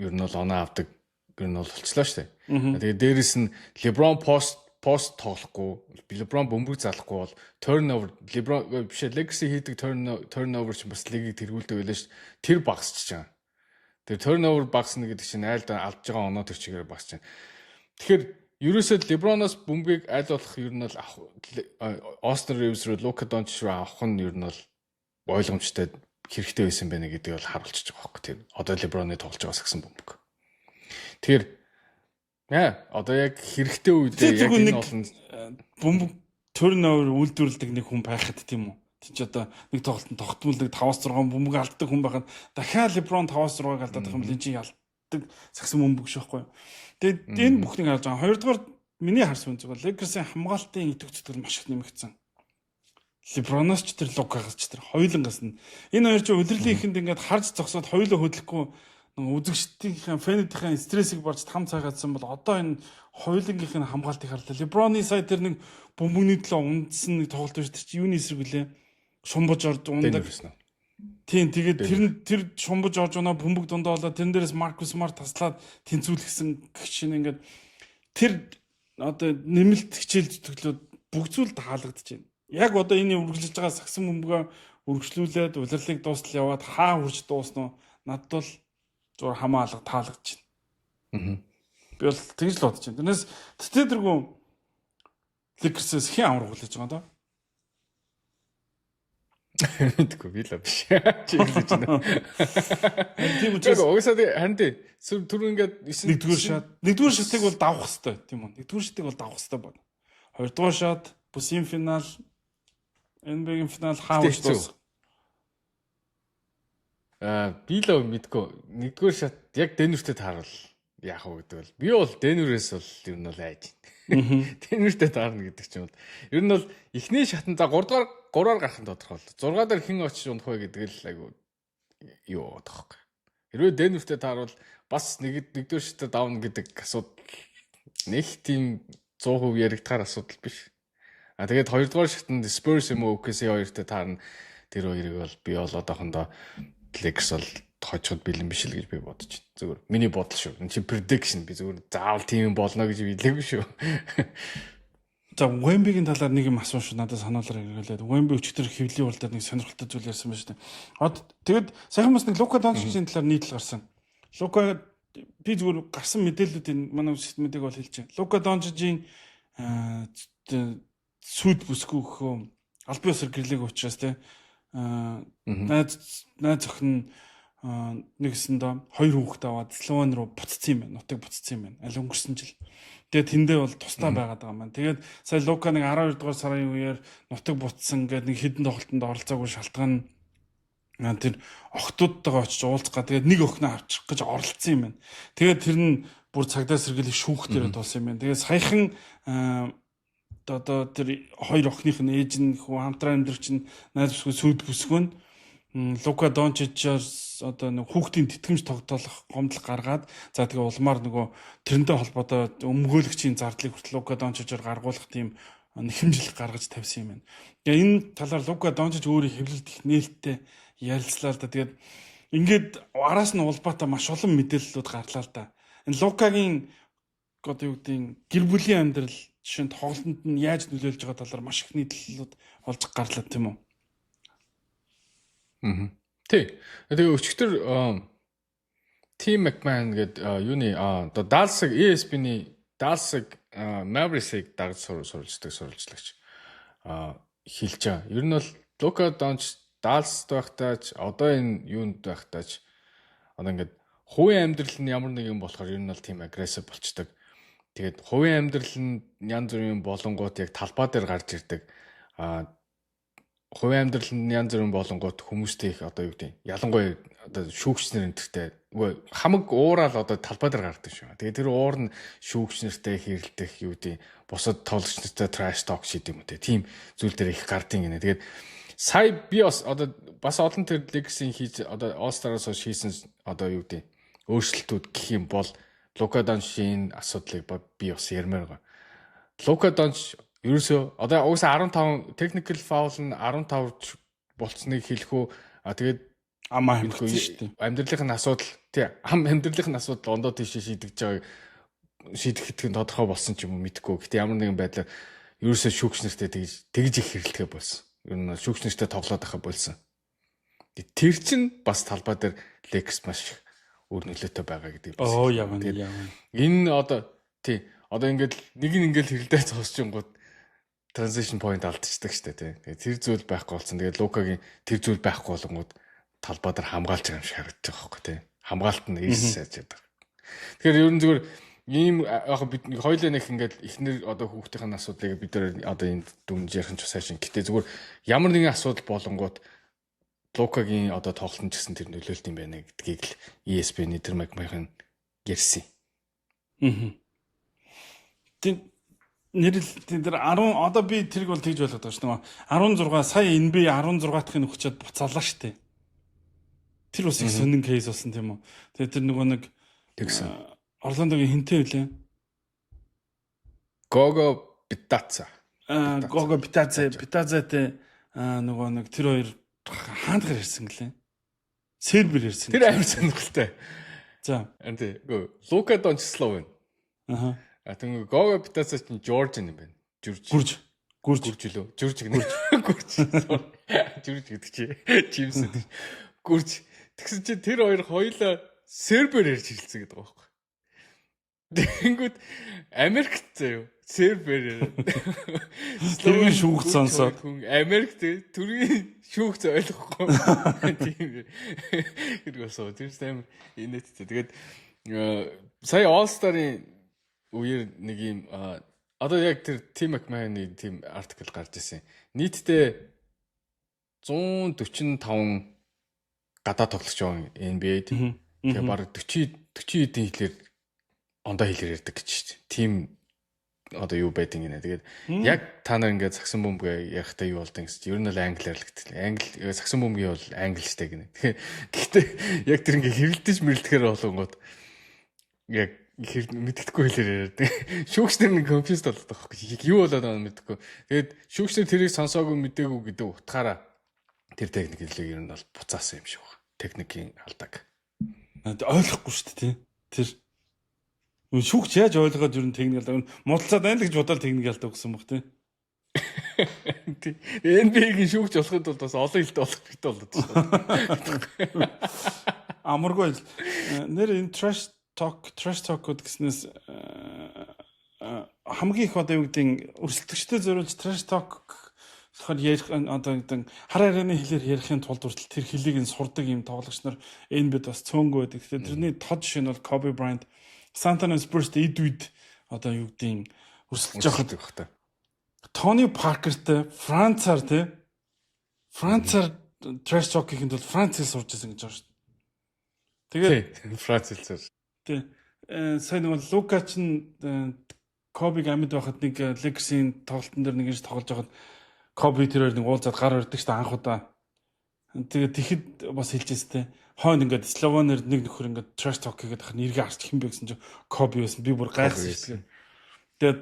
ер нь бол оноо авдаг ер нь бол болцлоо шүү дээ. Тэгээд дээрэс нь LeBron пост тоглохгүй, LeBron бөмбөг залахгүй бол turnover LeBron биш Legacy хийдэг turnover ч бас лигийг тэргүүлдэг байлаа шүү. Тэр багасч байгаа. Тэр turnover багасна гэдэг чинь айлд алдж байгаа оноо төр чигээр багасч байна. Тэгэхээр ерөөсөө LeBron-оос бөмбөгийг аль болох ер нь бол Austin Reeves руу Luka Doncic руу авах нь ер нь бол ойлгомжтой хэрэгтэй байсан байна гэдгийг бол харуулж байгаа байхгүй тийм. Одоо LeBron-ы тоглож байгаас гэсэн бөмбөг. Тэгэхээр одоо яг хэрэгтэй үедээ яг энэ олон бөмбөг turnover үйлдвэрлэдэг нэг хүн байхад тийм үү. Тэг чи одоо нэг тоглолтод тогтмолдог 5-6 бөмбөг алддаг хүн байхад дахиад LeBron 5-6-ыг алдаад байгаа юм л чи ялдаг сагсан бөмбөг шүүхгүй. Тэгээд энэ бүхнийг харж байгаа. Хоёрдугаар миний харсан зүгээр Lakers-ийн хамгаалтын идэвх зүтгэл маш их нэмэгдсэн. LeBron-оос ч тэр Luka-гаас ч тэр хоёулангаас нь энэ хоёр ч удирдлагын ихэнд ингээд харж зогсоод хоёулаа хөдлөхгүй үзэгчдийн фэнүүдийн стрессийг борж там цагаадсан бол одоо энэ хоёулангийнх нь хамгаалтыг харлаа. LeBron-ы сая тэр нэг бөмбөгний төлөө ундсан нэг тоглолт байж тэр чи юуны эсрэг үлээ шумбаж орж ундаг. Тийм тэгээд тэр шумбаж орж унаа бөмбөг дундаа болоо тэрэн дээрээс Marcus Smart таслаад тэнцвүүлсэн гэх чинь ингээд тэр одоо нэмэлт хичээл зүтгэлүүд бүгдзүйл таалагдж байна. Яг одоо энэ үргэлжлэж байгаа сагсан бөмбөгөө үргэлжлүүлээд улирлыг дуустал яваад хаа хурж дуусна надад бол зур хамаа алга таалагдж байна. Би бол тэгж л бодож байна. Тэрнээс тэтгэдэргүй Lakers-с хэн амрах хүлээж байгаа даа? Мэдгүй би л биш. Чи хэлж байна. Тийм учраас угсаа харин түр ингээд нэгдүгээр шатыг бол давах хэрэгтэй тийм үү? Нэгдүгээр шатыг бол давах хэрэгтэй байна. Хоёрдугаар шат бүсийн финал NBA-ийн финал хаавч дуус. Би л мэдгүй. Нэгдүгээр шат яг Денвертэй таарвал яах вэ гэдэг бол би бол Денверээс бол ер нь бол айж байна. Денвертэй таарна гэдэг чинь бол ер нь бол эхний шатанд 3-аар гарах нь тодорхой л. 6 дээр хэн очиж унах вэ гэдэг л айгу юу бодох вэ. Хэрвээ Денвертэй таарвал бас нэгдүгээр шатад давна гэдэг асуудал нэг тийм 100% яригдахаар асуудал биш. Тэгээд хоёрдугаар шатанд Spurs юм уу OKC хоёртой таарна. Тэр хоёрыг бол би бол одоохондоо Lakers бол хожиход бэлэн биш л гэж би бодож байна. Зүгээр миний бодол шүү. Энэ чи prediction би зүгээр заавал тийм болно гэж хэлээгүй шүү. За Wemby-гийн талаар нэг юм асууш надад сануулаар иргэлээд Wemby өчтөр хэвлийн уралдаад нэг сонирхолтой зүйл ярьсан байна шүү дээ. Тэгэд сайхан бас нэг Luka Doncic-ийн талаар нийтлэл гарсан. Luka би зүгээр гарсан мэдээллүүдийн манай системүүдийг бол хэлж байна. Luka Doncic-ийн сүд бүсгүй хөө аль бие усэр гэрлэг учраас те найз охин нэгсэндээ 2 хүүхэд аваад Словен руу буцсан юм байна. Нутаг буцсан юм байна. Аль өнгөрсөн жил. Тэгээд тэндээ бол тусдаа байгаад байгаа маань. Тэгээд сая Лука нэг 12 дугаар сарын үеэр нутаг буцсан гэдэг нэг хідэн тоглолтод оролцоогүй шалтгаан тэр охтуудтайгаа очиж уулзах га. Тэгээд нэг охиноо авчих гэж оролцсон юм байна. Тэгээд тэр нь бүр цагдаа сэргийлэх шүүх дээр тулсан юм байна. Тэгээд саяхан одоо тэр хоёр охиных нь ээж нь хамтран амьдрч нь найз бүсгүй сүд бүсгүй нь Luka Doncic-аас одоо нэг хүүхдийн тэтгэмж тогтоолох гомдол гаргаад за тэгээ улмаар нөгөө тэрнтэй холбоотой өмгөөлөгчийн зардлыг хүртэл Luka Doncic-аар гаргуулах тийм нэхэмжлэг гаргаж тавьсан юм байна. Тэгээ энэ талаар Luka Doncic өөрийн хэвлэлд их нээлттэй ярилцлаа л да. Тэгээд ингээд араас нь улбаатай маш олон мэдээллүүд гарлаа л да. Энэ Luka-гийн одоо юу гэдэг гэр бүлийн амьдрал жишээ нь тоглолтод нь яаж нөлөөлж байгаа талаар маш их нийтлэлүүд олж гарлаа тийм үү? Тий. Тэгээ өчигдөр Tim McMahon гэдэг юуны одоо Dallas-ыг ESPN-ийн Dallas-ыг Mavericks-ыг дагж сурвалжлагч хэлж байгаа. Ер нь бол Luka Doncic Dallas-д байхдаач одоо энэ юунд байхдаач одоо ингээд хувийн амьдрал нь ямар нэг юм болохоор ер нь бол тийм aggressive болчдөг. Тэгээд хувийн амьдрал нь янз бүрийн болонгууд яг талбай дээр гарч ирдэг. Хувийн амьдрал нь янз бүрийн болонгууд хүмүүстэй их одоо юу гэдэг ялангуяа одоо шүүгчнэр энтертэй үгүй хамаг уурал одоо талбай дээр гардаг шүү. Тэгээ тэр уур нь шүүгчнэртэй хэрэлдэх юу гэдэг бусад тоглогч нартай trash talk шийд юм үү тийм зүйл дээр их гардыг гинэ. Тэгээд сая би бас олон тэр legacy хийж одоо All Star-аас хийсэн одоо юу гэдэг өөрчлөлтүүд гэх юм бол Лука Дончийн асуудлыг би бас ярмаар байгаа. Лука Донч ерөөсөө одоо угсаа 15 technical foul нь 15 болцсныг хэлэх үү. Тэгээд амаа хэлсэн шүү дээ. Амьдралын асуудал тий амьдралын асуудал ондоо тийш шийдэж байгааг шийдэхэд тодорхой болсон ч юм уу мэдэхгүй. Гэтэ ямар нэгэн байдлаар ерөөсөө шүүгч нартай тэгж их хэрэлдэхэ болсон. Ер нь шүүгч нартай тоглоод байхаа болсон. Тэр чинь бас талбай дээр Лекс маш өөр нөлөөтэй байгаа гэдэг бас. Оо явна. Энэ одоо ингээд нэг нь ингээд хэрэлдээ зогсчихгод transition point алдчихдаг штэ тий. Тэгээ тэр зүйл байхгүй болсон. Тэгээ Лукагийн тэр зүйл байхгүй болгонгууд талбай дээр хамгаалж байгаа юм шиг харагдаж байгаа байхгүй тий. Хамгаалт нь эрс сайжаад байгаа. Тэгэхээр ер нь зүгээр ийм яг бид хоёулаа нэг ингээд эхнэр одоо хүүхдийн асуудлыг бид нар одоо энэ дүнж ярих нь ч сайшин. Гэтэ зүгээр ямар нэгэн асуудал болонгууд Лукагийн одоо тоглолт нь ч гэсэн тэр нөлөөлт юм байна гэдгийг л ESPN-ийн тэр магмайхан ярьсан. Нэрэл тэр 10 одоо би тэрийг бол тэгж ойлгоод байгаа шүү дээ. 16 сая NBA 16 дахь нь өгчөөд буцаалаа шүү дээ. Тэр бас их сонин кейс болсон тийм үү. Тэгээ тэр нөгөө нэг тэгсэн. Орландогийн хинтээ үлээ. Гого Питаца. Гого Питацатэй нөгөө нэг тэр хоёр хаанд гэр ирсэн гэлээ. Сербер ирсэн. Тэр амар сонирхолтой. За. Анти Лука Дончислов байна. Аха. Тэгвэл Гого Питаца чинь Жоржин юм байна. Гүрж үлээ. Журж гэнэ. Журж гэдэг чи. Чимс. Гүрж. Тэгсэн чи тэр хоёулаа сербер ярьж хэлсэн гэдэг байгаа байхгүй. Тэнгүүд Америкт заяа сербер. Тэргийн шүүгч сонсоо. Америкт түргийн шүүгч ойлгохгүй. Тийм. Хэрэгсоо тэр амар инээдтэй. Тэгээд сая All Star-ын үеэр нэг юм одоо яг тэр Tim McMahon-ийн тийм артикл гарч ирсэн. Нийтдээ 145 гадаа тоглож байгаа NBA-д. Тэгээ баг 40 эдийн хэлээр ондоо хэлээр ярьдаг гэж шүү дээ. Тим одоо юу байдгийг нэ. Тэгээд яг та нар ингээд сагсан бөмбөг ярихтаа юу болдсон гэсэн чинь ер нь бол англиар л гэдэг. Англи сагсан бөмбөгийн бол англичтэй гинэ. Гэхдээ яг тэр ингээд хэрэлдэж мэрлдэхээр болгонгод яг мэддэхгүй хэлээр ярьдаг. Шүүгчнэр нэг конфьюз болдог байхгүй. Юу болоод байгаа мэддэхгүй. Тэгээд шүүгчнэр тэрийг сонсоогүй мэдээгүй гэдэг утгаараа тэр техник хэллэг ер нь бол буцаасан юм шиг байна. Техникийн алдааг. Ойлгохгүй шүү дээ тий. Тэр шүүгч яаж ойлгоод ер нь техник алдаг. Модалцаад байна л гэж бодоод техник алдаг гэсэн баг тий. NBA-гийн шүүгч болохын тулд бас олон хэлтэй болох хэрэгтэй болоод шүү. Амаргүй нэр энэ trash talk гэснээс хамгийн их одоо юу гэдэг өрсөлдөгчтэй зориулж trash talk болохоор ярих одоо гэдэг хар харааны хэлээр ярихын тулд хүртэл тэр хэлийг нь сурдаг юм тоглогч нар энэ бид бас цөөнгөө байдаг. Тэгэхээр тэрний тод жишээ нь бол Kobe Bryant San Antonio Spurs-тэй эд үед одоо юу гэдэг өрсөлдөж явахад байх та. Тони Паркертэй Францаар trash talk гэхэд бол Францыг сурж байсан гэж байна шүү дээ. Тэгээд Францыг сурж. Сайн нэг Лука ч Кобиг амьд байхад нэг Лексийн тоглолтын дээр нэг ингэж тоглож байхад Коби тэрээр нэг уулзаад гар өрдөг шүү дээ анх удаа. Тэгээд тэгэхэд бас хэлжээстэй. Хойно ингээд Словенээр нэг нөхөр ингээд trash talk хийгээд ахын эргээ харч хэм бэ гэсэн чинь Коби байсан. Би бүр гайхсан шүү дээ. Тэгээд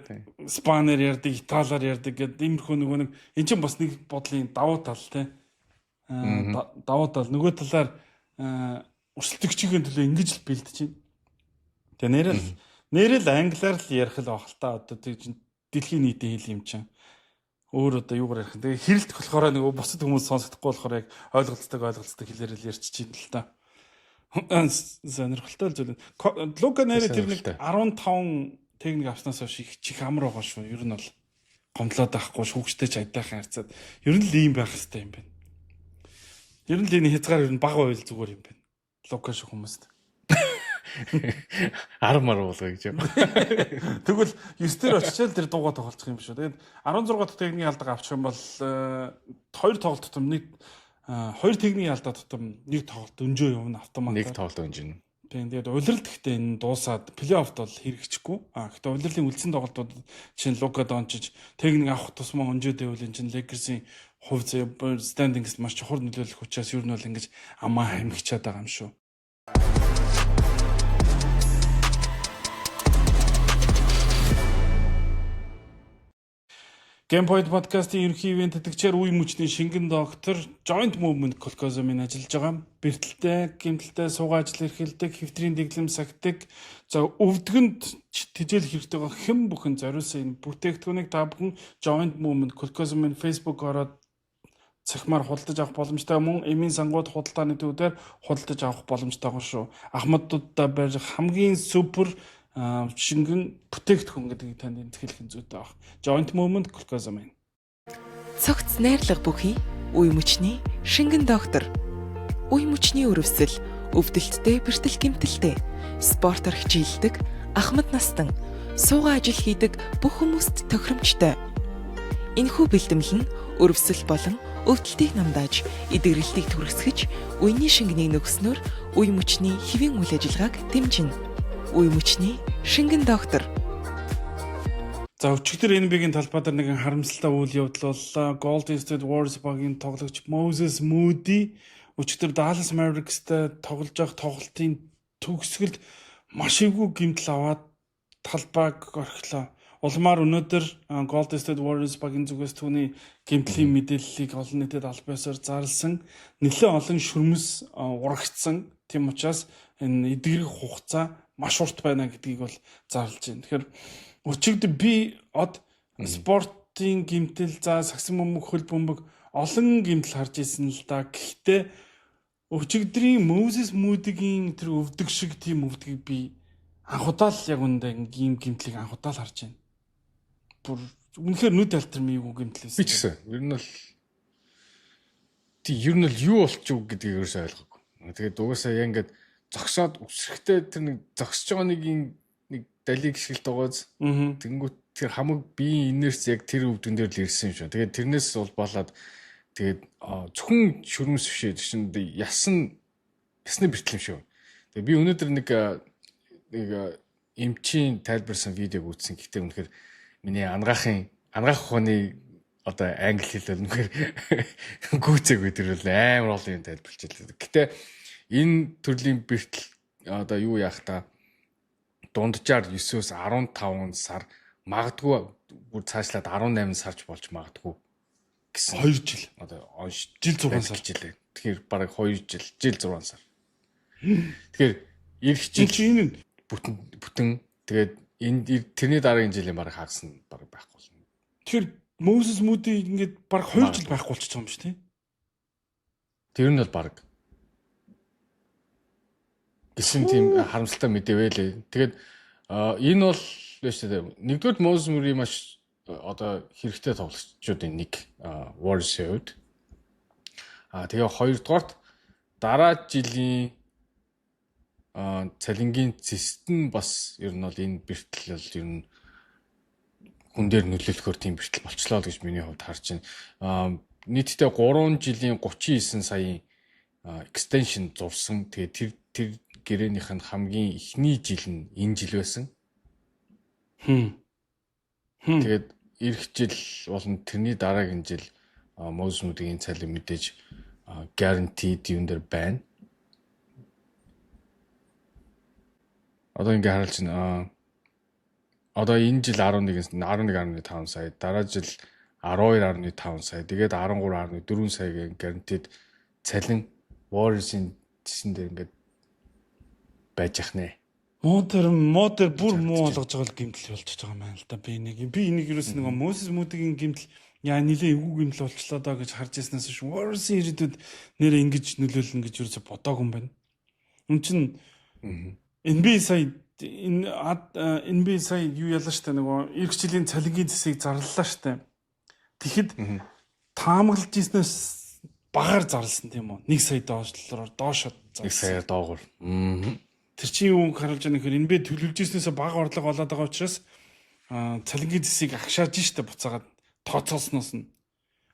Спанер ярддаг, Италиар ярддаг гэдэг иймэрхүү нөгөө нэг эн чинь бас нэг бодлын давуу тал те. Давуу тал нөгөө талаар өрсөлдөгчийн төлөө ингэж л бэлдэж байна. Тэгээ нэрэл англиар л ярих л байх л та одоо тийм дэлхийн нийтийн хэл юм чинь. Өөр одоо юугаар ярих. Тэгээ хэрэлдэх болохоор нөгөө бусад хүмүүс сонсохдохгүй болохоор яг ойлголцдог хэлээр л ярьчих чинь л та. Сонирхолтой зүйл. Лука нэрээ тэр нэг 15 техник авснаас хойш их чих амар байгаа шүү. Ер нь бол гомдлоод байхгүй шүүгчтэй ч айдаахан харьцаад ер нь л ийм байх хэрэгтэй юм байна. Ер нь л энэ хязгаар ер нь бага ойл зүгээр юм байна. Лука шиг хүмүүст. 10 мар болгоо гэж юм. Тэгвэл 9 дээр очичаал тэр дуугаа тоглох юм шүү. Тэгээд 16 дахь техникийн алдаг авчих юм бол 2 тоглолт тутам нэг Хоёр техникийн алдаа тутам нэг тоглолт өнжөө явна автоматар. Нэг тоглолт өнжин. Тэгээд улирал гэхдээ энэ дуусаад плей-оффд бол хэрэгжихгүй. Гэхдээ улирлын үлдсэн тоглолтууд чинь Лука Дончич техник авах тусмаа өнжөөд байвал энэ чинь Lakers-ийн хувь стандингс маш чухал нөлөөлөх учраас ер нь бол ингэж амаа хамигчаад байгаа юм шүү. Gamepoint podcast-ийн ерөнхий ивент тэтгэгчээр үе мөчний шингэн доктор Joint Movement Colcosum-ын ажиллаж байгаа. Бэртэлтэй, гэмтэлтэй суугаа ажил эрхэлдэг, хэвтрийн дэглэм сагдаг. За өвдгөнд тижэл хэрэгтэй байгаа хэн бүхэн зориулсан энэ бүтээгдэхүүнийг та бүхэн Joint Movement Colcosum-ын Facebook ороод цахимаар худалдаж авах боломжтой мөн эмийн сангууд худалдааны төвдөр худалдаж авах боломжтой гоо шүү. Ахмадуудаа барих хамгийн супер шингэн бүтээгдэхүүн гэдгийг танд хэлэх зүйтэй баг. Joint Movement Colcosum. Цогц найрлага бүхий үе мөчний шингэн доктор. Үе мөчний өрөвсөл, өвдөлттэй, бэртэл гэмтэлтэй, спортоор хичээлдэг, ахмад настан, суугаа ажил хийдэг бүх хүмүүст тохиромжтой. Энэхүү бэлтгэл нь өрөвсөл болон өвдөлтийг намдааж, эдгэрэлтийг түргэсгэж, үений шингэнийг нөгснөөр үе мөчний хэвийн үйл ажиллагааг дэмжинэ. Үе мөчний шингэн доктор. За өчигдөр NBA-гийн талбай дээр нэгэн харамсалтай үйл явдал боллоо. Golden State Warriors багийн тоглогч Moses Moody өчигдөр Dallas Mavericks-тэй тоглож байх тоглолтын төгсгөлд маш эвгүй гэмтэл аваад талбайг орхилоо. Улмаар өнөөдөр Golden State Warriors багийн зүгээс түүний гэмтлийн мэдээллийг олон нийтэд аль биесээр зарласан. Нэлээд олон шүрмэс урагцсан. Тийм учраас энэ эдгэрэх хугацаа маш урт байна гэдгийг бол зарлж байна. Тэгэхээр өчигдөр би спортын гэмтэл за сагсан бөмбөг хөл бөмбөг олон гэмтэл харж ирсэн л да. Гэхдээ өчигдрийн Moses Moody-гийн тэр өвдөг шиг тийм өвдгийг би анхудаа л яг үндэ ийм гэмтлийг анхудаа л харж байна. Бүр үнэхээр нүд альтермиг гэмтлээс. Би ч гэсэн ер нь л юу болчих вэ гэдгийг ерөөсөй ойлгоогүй. Тэгээд угаасаа яг ингээд зогсоод өсрөхтэй тэр нэг зогсож байгаа нэг далиг гიშгэлт байгааز. Тэнгүүт тэр хамаг биеийн инерц яг тэр өвдөн дээр л ирсэн юм шиг. Тэгээд тэрнээс болоод тэгээд зөвхөн шүрмэс бишээ чинь ясны бэртлэм шүү. Тэгээд би өнөөдөр нэг эмчийн тайлбарсан видеог үзсэн. Гэхдээ үнэхээр миний анагаах ухааны одоо англи хэл бол үнэхээр гүйцээгүй тэр бол амар олон юм тайлбарлаж байлаа. Гэхдээ энэ төрлийн бэртэл одоо юу яах та дунджаар 9-өөс 15 сар магадгүй бүр цаашлаад 18 сарч болж магадгүй гэсэн. 2 жил. Одоо жил 6 сар жилээ. Тэгэхээр бараг 2 жил 6 сар. Тэгэхээр эх жил энэ бүтэн тэгээд энэ тэрний дараагийн жилийн бараг хагасна бараг байхгүй болно. Тэгэхээр Moses Moody ингээд бараг 2 жил байхгүй болчихж байгаа юм шүү, тийм. Тэр нь бол бараг гэсэн тийм харамсалтай мэдээвэлээ. Тэгээд энэ бол биш үү. Нэгдүгээр Moses Moody маш одоо хэрэгтэй тоглогчдын нэг Warriors-д. Тэгээ хоёрдугаарт дараа жилийн цалингийн зэст нь бас ер нь бол энэ бэртэл бол ер нь хүн дээр нөлөөлөхөөр тийм бэртэл болчлоо гэж миний хувьд харж байна. Нийтдээ 3 жилийн 39 саяын extension зурсан. Тэгээ тэр гэрээнийх нь хамгийн эхний жил нь энэ жил байсан. Тэгээд эх жил болон тэрний дараагийн жил Moses Moody-гийн цалин мэдээж guaranteed юм дээр байна. Одоо ингээ харуулж байна. Одоо энэ жил 11.5 сая, дараа жил 12.5 сая, тэгээд 13.4 саягийн guaranteed цалин Warriors-ийн гэсэн дээр ингээд байж ах нэ. Модер бүр муу болгож байгаа л гэмтэл болчихж байгаа юм байна л да. Би энийг ерөөс нэг Moses Moody-гийн гэмтэл яа нилээ эвгүй гэмтэл болчлоо даа гэж харж ирснээс шүү. Warriors-ийн ирээдүйд нэрээ ингэж нөлөөлнө гэж ерөөсө бодоагүй юм байна. Үн чин NBA сая юу ялаа штэ нөгөө эх жилийн цалингийн зэсийг зарлалаа штэ. Тэгэхэд таамаглаж ирснээс багаар зарласан тийм үү? 1 сая доошоо зарласан. 1 саяар доогуур. Тэр чинь юу харуулж байгаа нөхөр NBA төлөвлөж ирснээс бага орлого олоод байгаа учраас цалингийн зэсийг агшааж штэ буцаагаад тооцоолсноос нь.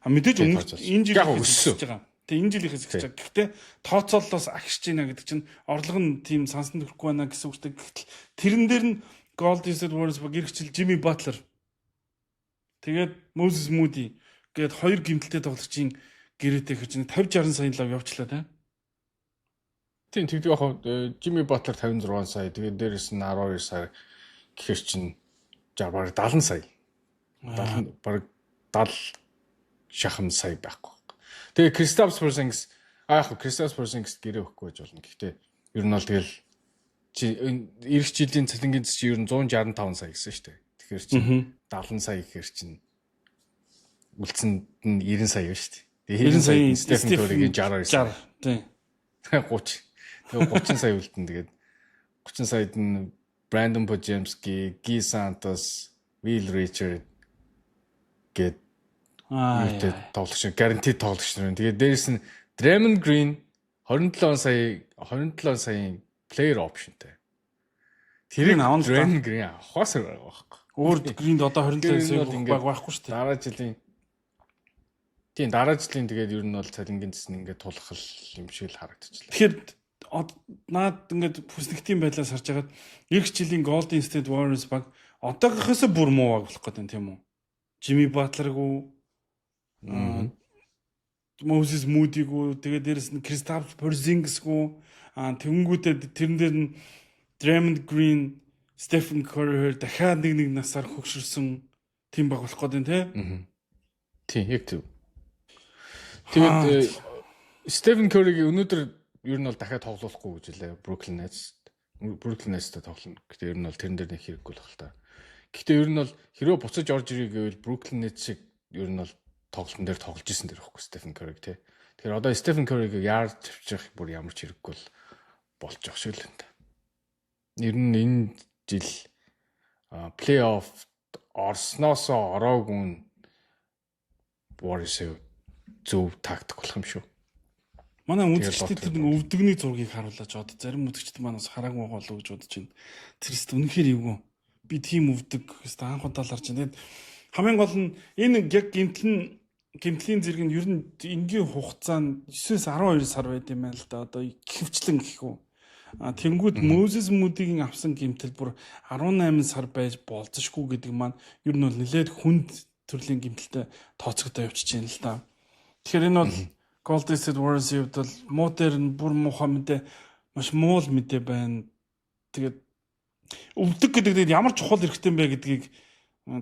Мэдээж энэ жил өсөж байгаа. Тэг энэ жилийнхээс гэж байгаа. Гэхдээ тооцооллоос агшиж байна гэдэг чинь орлого нь тийм сансан төрөхгүй байна гэсэн үгтэй. Гэтэл тэрэн дээр нь Golden State Warriors баг иргэжил Jimmy Butler. Тэгээд Moses Moody гээд хоёр гэмтэлтэй тоглогчийн гэрээтэй гэж 50-60 сая лав явуулчлаа те. Тийм тэгдэг яг Jimmy Butler 56 сая. Тэгээд дээрэс нь 12 сая гэхэр чинь бараг 70 сая. 70 бараг 70 шахам сая байхгүй. Тэгээ Kristaps Porzingis Kristaps Porzingis гэрээ өгөхгүй байж болно. Гэхдээ ер нь бол тэгэл эх жилийн цалингийн чи ер нь 165 сая гэсэн шүү дээ. Тэгэхээр чи 70 сая гэхэр чинь үлдсэнд нь 90 сая байна шүү дээ. Тэгээ 90 сая Stephen Curry-гийн 69. Тийм. 30. Тэгээ 30 сая үлдэн. Тэгээд 30 саяд нь Brandon Podziemski, Guy Santos, Will Richard гээд юутэй тоглогч, guaranteed тоглогч нар. Тэгээд дээрэс нь Draymond Green 27 саяын player optionтэй. Тэрийг авах Draymond Green авахаас байгаа байхгүй. Өөр Green-д одоо 27 сая байхгүй шүү дээ. Дараа жилийн тэгээд ер нь бол цалингийн зэс нь ингээд тулах юм шиг л харагдчихлаа. Тэгэхээр наад ингээд бүснэгтийн байдлаас харж хагаад эх жилийн Golden State Warriors баг одоогоос бүр муу баг болох гэдэг юм тийм үү? Jimmy Butler-гүү Moses Moody-гүү тэгээд дээрэс нь Kristaps Porzingis-гүү тэгэнгүүтээ тэрэн дээр нь Draymond Green, Stephen Curry дахиад нэг насаар хөгшөрсөн тийм баг болох гэдэг тийм. Тийм яг тийм. Тэгээд Stephen Curry-гийн өнөөдөр ер нь бол дахиад тоглохгүй гэж хэлээ. Brooklyn Nets-тэй тоглоно. Гэхдээ ер нь бол тэрэн дээр нэг хэрэггүй л байна. Гэхдээ ер нь бол хэрвээ буцаж орж ирэх гэвэл Brooklyn Nets шиг ер нь бол тоглолтын дээр тоглож исэн дэр ихгүй Stephen Curry тий. Тэгэхээр одоо Stephen Curry-г яард тавьчих бүр ямар ч хэрэггүй болж байгаа шиг л байна. Ер нь энэ жил плей-офф орсноосоо ороогүй Warriors зөв тактик болох юм шүү. Манай үзэгчдэд тэр нэг өвдөгний зургийг харуулж одоо зарим үзэгчд манаас хараагүй болов гэж бодож байна. Тэр өст үнэхээр эвгүй. Би тийм өвдөг өст анх удаа л харж байна. Хамгийн гол нь энэ яг гэмтлийн зэрэг нь ер нь энгийн хугацаанд 9-12 сар байд юм байна л да. Одоо хөвчлэн гэхүү. Тэнгүүд Moses Moody-гийн авсан гэмтэл бүр 18 сар байж болцсошгүй гэдэг маань ер нь бол нэлээд хүнд төрлийн гэмтэлтэй тооцогдоо явчихж байна л да. Тэгэхээр энэ бол Golden State Warriors-ийн хувьд бол модерн бүр муухай мэдээ маш муу л мэдээ байна. Тэгээд өвдөг гэдэг нь ямар чухал хэрэгтэй юм бэ гэдгийг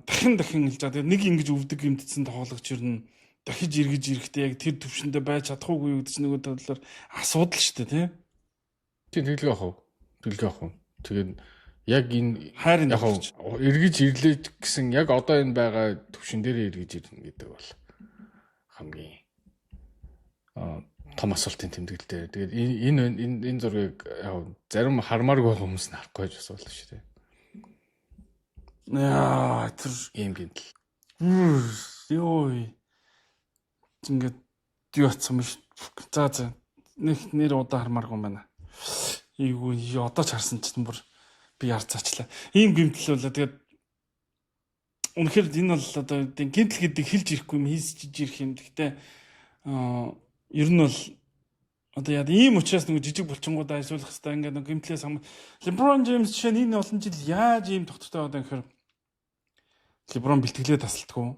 дахин хэлж байгаа. Тэгээд нэг ингэж өвдөг гэмтсэн тоглогч ер нь дахиж эргэж ирэхдээ яг тэр төвшөндөө байж чадахгүй гэдэг чинь нөгөө талаар асуудал шүү дээ, тийм тэглэг авах. Тэгээд яг энэ хайрын яг эргэж ирлээ гэсэн яг одоо энэ байгаа төвшин дээр эргэж ирнэ гэдэг бол хамгийн том асуултын тэмдэглэлтэй. Тэгээд энэ зургийг яг зарим хармааргүй хүмүүс нь харахгүй байж бас болно шүү дээ. Яа, тэр ийм гинтл. Йой. Ингээд юу атсан биш. За. Нэр удаа хармааргүй юм байна. Ийгүү одоо ч харсан чинь бүр би ярцаачлаа. Ийм гимтэл болоо тэгээд үнэхээр энэ бол одоо гимтэл гэдэг хэлж ирэхгүй юм хийсэж ирэх юм. Гэхдээ ер нь бол одоо яа ийм учраас нэг жижиг булчингуудаа айсуулах хэрэгтэй ингээд нэг гимтлээс LeBron James жишээ нь энэ олон жил яаж ийм тогтвортой байгаа гэхээр LeBron бэлтгэлээ тасалдаггүй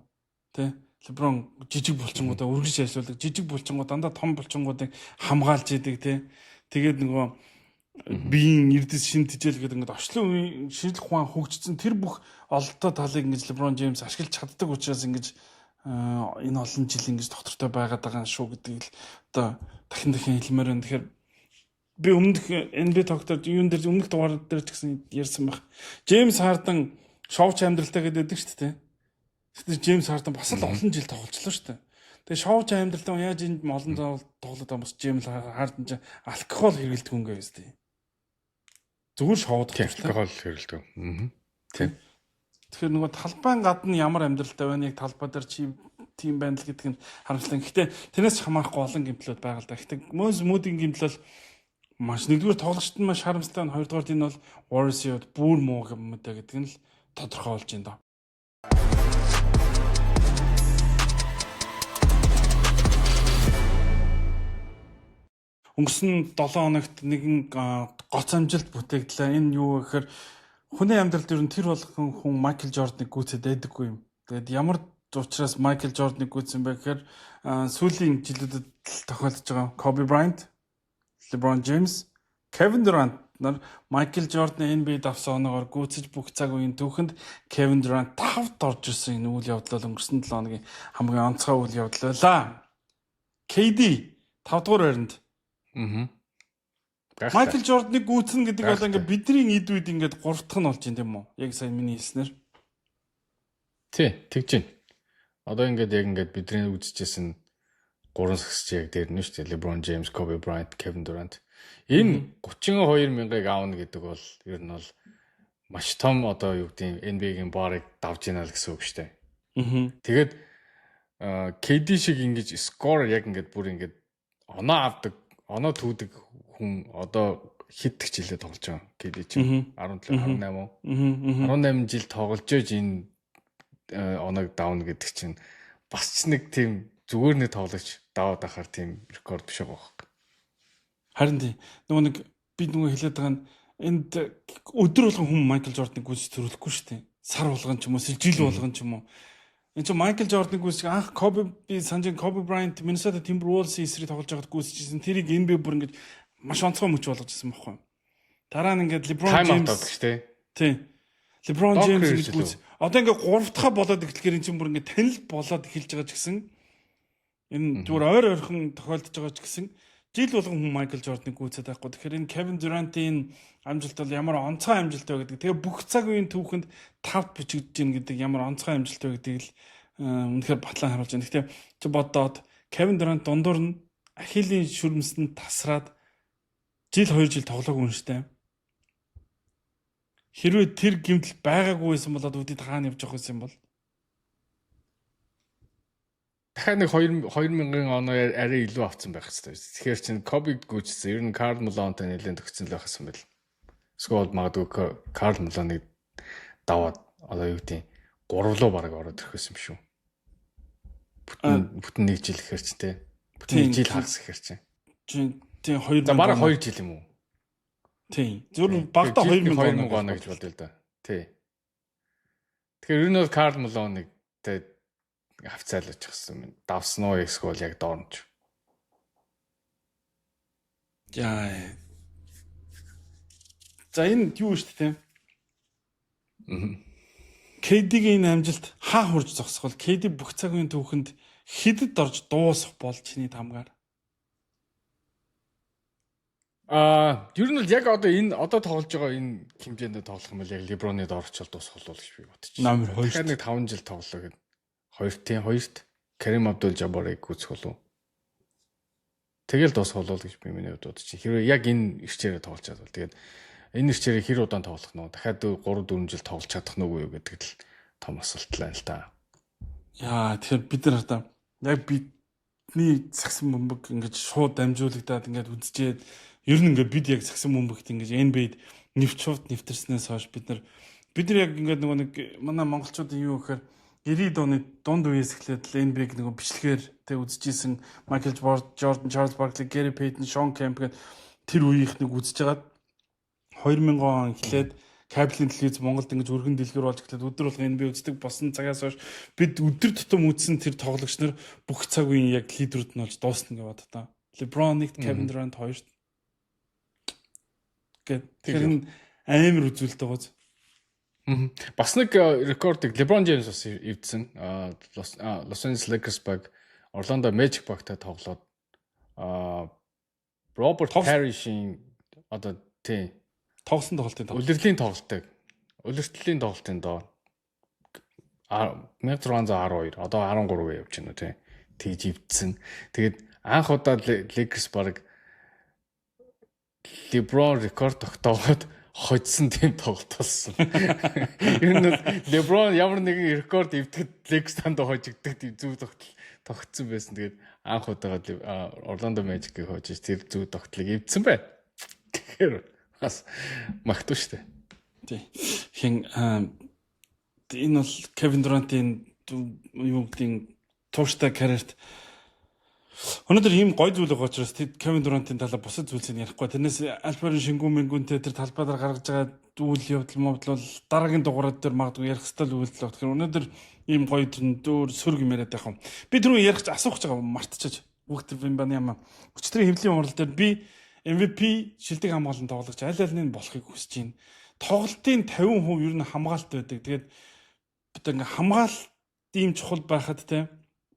тий LeBron жижиг булчингуудаа үргэлж айсуулдаг жижиг булчингууд дандаа том булчингуудыг хамгаалж идэг тий тэгээд нөгөө биеийн эрдэс шин тижэл гэдэг ингээд орчлон шинжлэх ухаан хөгжсөн тэр бүх ололттой талыг ингээд LeBron James ашиглаж чаддаг учраас ингээд энэ олон жил ингэж доктортой байгаад байгаа шүү гэдгийг л одоо дахин хэлмээр байна. Тэгэхээр би өмнөх NBA тогтоод юун дээр өмнөх дугаар дээр ч гэсэн ярьсан баг. Джеймс Харден шоуч амьдралтай гэдэг шүү дээ. Тэгвэл Джеймс Харден бас л олон жил тоглолцлоо шүү дээ. Тэгээ шоуч амьдралтай яаж энд олон тоглоод байгаа бос Джеймс Харден ч алкогол хэргэлдэг хүн гэвс дээ. Зүгээр шоуд алкогол хэргэлдэг. Тийм. Тэгэхээр нөгөө талбайн гадна ямар амьдралтай байна яг талбай дээр чи тийм байна л гэдэг нь харамслан. Гэхдээ тэрнээс ч хамаарахгүй олон гэмтлүүд байгаа л да. Гэхдээ Moses Moody-гийн гэмтэл бол маш нэгдүгээр тоглогчд нь маш харамсалтай, хоёрдугаар нь бол Warriors-ийн бүр муу юм даа гэдэг нь л тодорхой болж байна даа. өнгөрсөн 7 хоногт нэгэн гоц амжилт бүтээгдлээ. Энэ юу гэхээр хүний амьдралд ер нь тэр болгон хүн Майкл Жорданыг гүйцэд байдаггүй юм. Тэгээд ямар учраас Майкл Жорданыг гүйцсэн бэ гэхээр сүүлийн жилүүдэд тохиолдож байгаа Kobe Bryant, LeBron James, Kevin Durant нар Майкл Жордан NBA давсан оноогоор гүйцэж бүх цаг үеийн түүхэнд Kevin Durant 5-д орж ирсэн энэ үйл явдал өнгөрсөн 7 хоногийн хамгийн онцгой үйл явдал байлаа. KD 5 дугаар байранд. Майкл Жорданыг гүйцэн гэдэг бол ингээд бидний эд үед ингээд 3 дахь нь болж байна тийм үү? Яг сая миний хэлснээр. Тий, тэгж байна. Одоо ингээд яг ингээд бидний үзчихсэн 3 сагсч яг дээр нь шүү дээ. LeBron James, Kobe Bryant, Kevin Durant. Энэ 32,000-ыг аавна гэдэг бол ер нь бол маш том одоо юу гэдэг NBA-гийн барыг давж ийна л гэсэн үг шүү дээ. Тэгээд KD шиг ингэж скор яг ингээд бүр ингээд оноо авдаг, оноо түүдэг хүн одоо хэд их жилээ тоглож байгаа. KD чинь 17, 18. 18 жил тоглож иж энэ оноог даун гэдэг чинь бас ч нэг тийм зүгээр нэг тоглогч даваад ахаар тийм рекорд биш байгаа байхгүй. Харин тийм нөгөө нэг би нөгөө хэлээд байгаа нь энд өдөр болгон хүн Майкл Жорданыг гүйцэж төрүүлэхгүй шүү дээ. Сар болгон ч юм уу, жил болгон ч юм уу. Энд чинь Майкл Жорданыг гүйцэж анх би санджин Kobe Bryant Minnesota Timberwolves-ийн эсрэг тоглож байгаад гүйцэжсэн. Тэрийг NBA бүр ингэж маш онцгой мөч болгож ирсэн байхгүй. Дараа нь ингээд LeBron James тийм. LeBron James гэж гүйц. Одоо ингээд 3 дахь болоод эхлэхээр энэ чинь бүр ингээд танил болоод эхэлж байгаа ч гэсэн энэ зүгээр ойр ойрхон тохиолдож байгаа ч гэсэн жил болгон хүн Майкл Жорданыг гүйцээд байхгүй. Тэгэхээр энэ Kevin Durant-ийн амжилт бол ямар онцгой амжилт вэ гэдэг. Тэгээ бүх цаг үеийн түүхэнд 5-д бичигдэж гин гэдэг ямар онцгой амжилт вэ гэдгийг л үнэхээр батлан харуулж байна. Гэхдээ чи бодоод Kevin Durant дундуур нь Ахилийн шүрмсэнд тасраад жил 2 жил тоглоогүй юм штэ. Хэрвээ тэр гэмтэл байгаагүй байсан бол үүдээ хаана явж байгаа юм бол дахиад нэг 2000 оноо арай илүү авцсан байх хэрэгтэй. Тэгэхээр чинь Kobe гүйцсэн. Ер нь Karl Malone-тай нэлээд төгссөн л байхсан байл. Эсвэл магадгүй Karl Malone-ыг даваад одоо юу гэдэг 3 руу бараг ороод ирэх байсан юм шүү. Бүтэн 1 жил гэхэр чинь те. Бүтэн 1 жил хагас гэхэр чинь. Тийм 2000 бараг 2 жил юм уу? Тийм. Зөвхөн багтаа 2000 оноо гэж бодъё л да. Тий. Тэгэхээр ер нь бол Karl Malone-ыг те хавцаалж гисэн юм. Давсан уу эсвэл яг доорнож. Яа. За энэ юу шүү дээ. KD-гийн амжилт хаа хурж зогсох бол KD бүх цаг үеийн түүхэнд хэдэд орж дуусах бол чиний тамгаар. Ер нь л яг одоо энэ одоо тоглож байгаа энэ хэмжээнд тоглох юм бол яг LeBron-ы доорчол дуусах болов гэж би бодчих. Номер 2. Тэгэхээр нэг 5 жил тоглолоо гэдэг. 2-т Kareem Abdul-Jabbar-ыг гүйцэх болов. Тэгэл дуусах болов гэж би миний хувьд бодож чинь. Хэрвээ яг энэ ирчээрээ тоглож чадвал тэгээд энэ ирчээрээ хэр удаан тоглох нь вэ? Дахиад 3-4 жил тоглож чадах нь үгүй юу гэдэг л том асуулт л та. Яа, тэгэхээр бид нар одоо яг бидний сагсан бөмбөг ингэж шууд дамжуулагдаад ингэж үзчихэд ер нь ингээд бид яг сагсан бөмбөгт ингэж NBA-д нэвтэрснээс хойш бид нар яг ингээд нөгөө нэг манай монголчуудын юу гэхээр 90-ийн оны дунд үеэс эхлээд NBA-г нөгөө бичлэгээр тэг үзчихсэн Michael Jordan, Charles Barkley, Gary Payton, Sean Kemp гэдэг тэр үеийнхнийг үзэж хагаад 2000 он эхлээд кабелийн телевиз Монголд ингэж өргөн дэлгэр болж эхлээд өдөр болго NBA үздэг болсон цагаас хойш бид өдөр тутам үзсэн тэр тоглогч нар бүх цаг үеийн яг лидерүүд нь болж дуусна гэж бод та. LeBron, Kevin Durant хоёрт тэгэхээр амар үзүүлэлт байгааз. Бас нэг рекордыг LeBron James бас эвдсэн. Los Angeles Lakers баг Orlando Magic багтай тоглоод Robert Parrish-ийн одоо тий тоглосон тоглолтын улирлын тоглолтын доо 1612 одоо 13 явж байна тий. Тэгж эвдсэн. Тэгээд анх удаа Lakers баг LeBron рекорд тогтоогоод хоцсон тийм тоглолт болсон. Ер нь LeBron ямар нэгэн рекорд эвдэхэд Lakers танд хожигддаг тийм зөв тогтсон байсан. Тэгээд анх удаага Orlando Magic-ийг хожиж тэр зөв тогтлыг эвдсэн байна. Тэгэхээр бас магтуу штэ. Тий. Энэ бол Kevin Durant-ийн юу гэдгийг тууштай карьерт Өнөөдөр ийм гоё зүйл байгаа учраас Кевин Дурант-ын талаа бусад зүйлсийг ярихгүй. Тэрнээс Альберын шингүүмэнгүүнтэй тэр талбайдаар гаргаж байгаа үйл явдал мовдол бол дараагийн дугаарууд дээр магадгүй ярих ёстой үйлдэл баг. Тэгэхээр өнөөдөр ийм гоё дөр сөрөг юм яриад байх юм. Би түрүү ярих асуух гэж байгаа мартчихаж. Виктор Вембаньяма өчтөрийн хэвлэлийн урал дээр би MVP шилдэг хамгаалалтын тоглогч аль алины болохыг хүсэж байна. Тоглолтын 50% ер нь хамгаалалт байдаг. Тэгээд бид ингээ хамгаалалт ийм чухал байхад те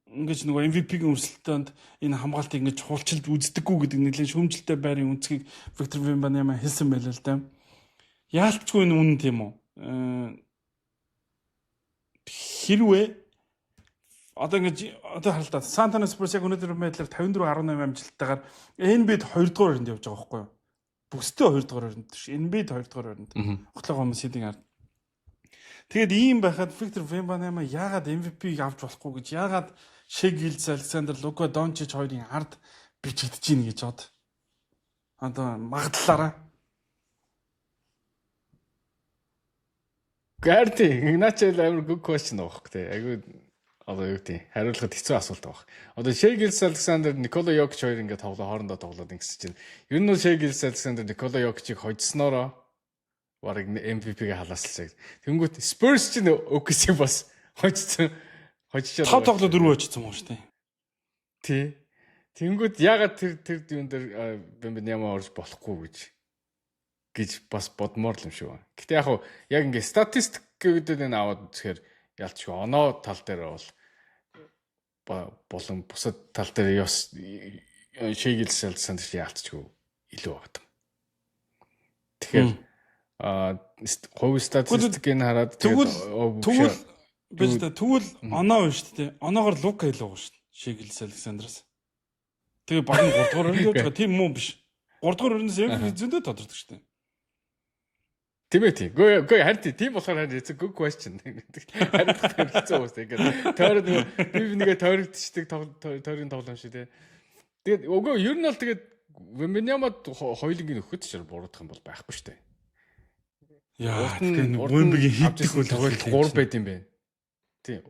ингэж нөгөө MVP-ийн өрсөлдөөнд энэ хамгаалтыг ингэж чухалчилж үздэггүй гэдэг нэлээд шүүмжлэлтэй байрын үнцгийг Виктор Вембаньяма хэлсэн байлаа л да. Яалтчгүй энэ үнэн тийм үү? Хэрвээ одоо харалтаа Сан Антонио Спурс яг өнөөдөр байдлаар 54-18 амжилттайгаар NBA-д 2 дугаар оронд явж байгаа байхгүй юу? Бүстэй 2 дугаар оронд биш. NBA-д 2 дугаар оронд. Оклахома Ситийн ард. Тэгээд ийм байхад Виктор Вембаньяма яагаад MVP-г авч болохгүй гэж яагаад Шей Гилз, Александр, Лука Дончич хоёрын ард бичигдэж гин гэж бод. Одоо магадлалаараа. Гэрти, Игначэл амар good question авах гэдэг. Айгу одоо юу гэдэг хариулахад хэцүү асуулт авах. Одоо Шей Гилз, Александр, Никола Йокич хоёр ингээд хоорондоо тоглоод ингэсэж чинь. Ер нь Шей Гилз, Александр, Никола Йокичийг хожсноороо барыг MVP-г халаасалсаа. Тэнгүүт Spurs чинь OKC бас хожсон. Хожчиход 5 тоглоод 4 очсон юм шүү дээ. Тий. Тэнгүүд ягаад тэр юун дээр Вембаньяма орж болохгүй гэж бас бодмоор л юм шиг байна. Гэтэ яг ингээ статистик гэдэг нь аваад үзэхээр ялчгүй оноо тал дээр бол болон бусад тал дээр яс Шейгилс Александр яалтчгүй илүү багт. Тэгэхээр хувь статистикийг хараад тэгвэл оноо шүү дээ. Оноогоор Лука илүү байгаа шүү дээ. Шейгилс Александраас. Тэгээ баг нь 3 дугаар өрөнд явж байгаа тийм муу биш. 3 дугаар өрөөс MVP зөндөө тодордог шүү дээ. Тийм ээ тийм. Гүй харин тийм болохоор харин it's a good question. Харин хэцүү уус тэгээд тойрог тойрогдчихдэг тойргийн тоглоом шүү дээ. Тэгээд үгүй ер нь бол тэгээд Вембаньямад хоёулынгийн нөхөд ч буруудах юм бол байхгүй шүү дээ. Яа, Вембигийн хийдэг хөл тоглолт 3 байд юм байна. Тийм.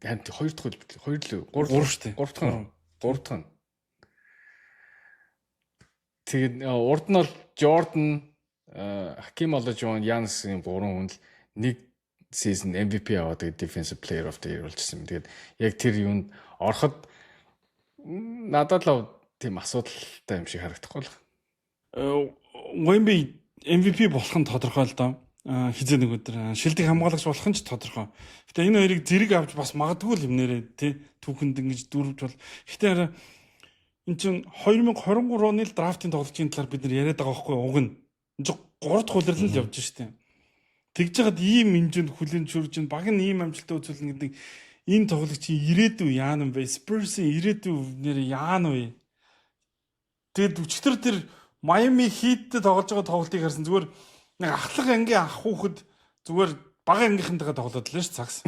Харин 2 дахь хөл 2 л 3 шүү дээ. 3 дахь. Тэгээд урд нь бол Jordan, Hakeem Olajuwon, Giannis-ийн 3 хүн л нэг season MVP аваад тэгээд Defensive Player of the Year болчихсон юм. Тэгээд яг тэр юунд ороход надад л тийм асуудалтай юм шиг харагдахгүй л. Wemby MVP болох нь тодорхой л доо. Хизээ нэг өдөр шилдэг хамгаалагч болох нь ч тодорхой. Гэтэ энэ хоёрыг зэрэг авч бас магадгүй л юм нэрээ тий түүхэнд ингэж дүүрвж бол. Гэтэ энэ чинь 2023 оны драфтын тоглолтын талаар бид нар яриад байгаа байхгүй уг нь. Энд 3 дахь улирлал л явж штэ. Тэгж жагаад ийм хэмжээнд хүлэн зөвшөөрж ин баг нь ийм амжилттай үзүүлнэ гэдэг энэ тоглогчийн ирээдүй яана вэ? Spurs-ийн ирээдүй нэр яана вэ? Тэгэд өчтөр тэр Miami Heat-тэй тоглож байгаа тоглолтыг харсан зүгээр нэг ахлах ангийн ах хүүхэд зүгээр бага ангийнхантайгаа тоглоод л ш цагс.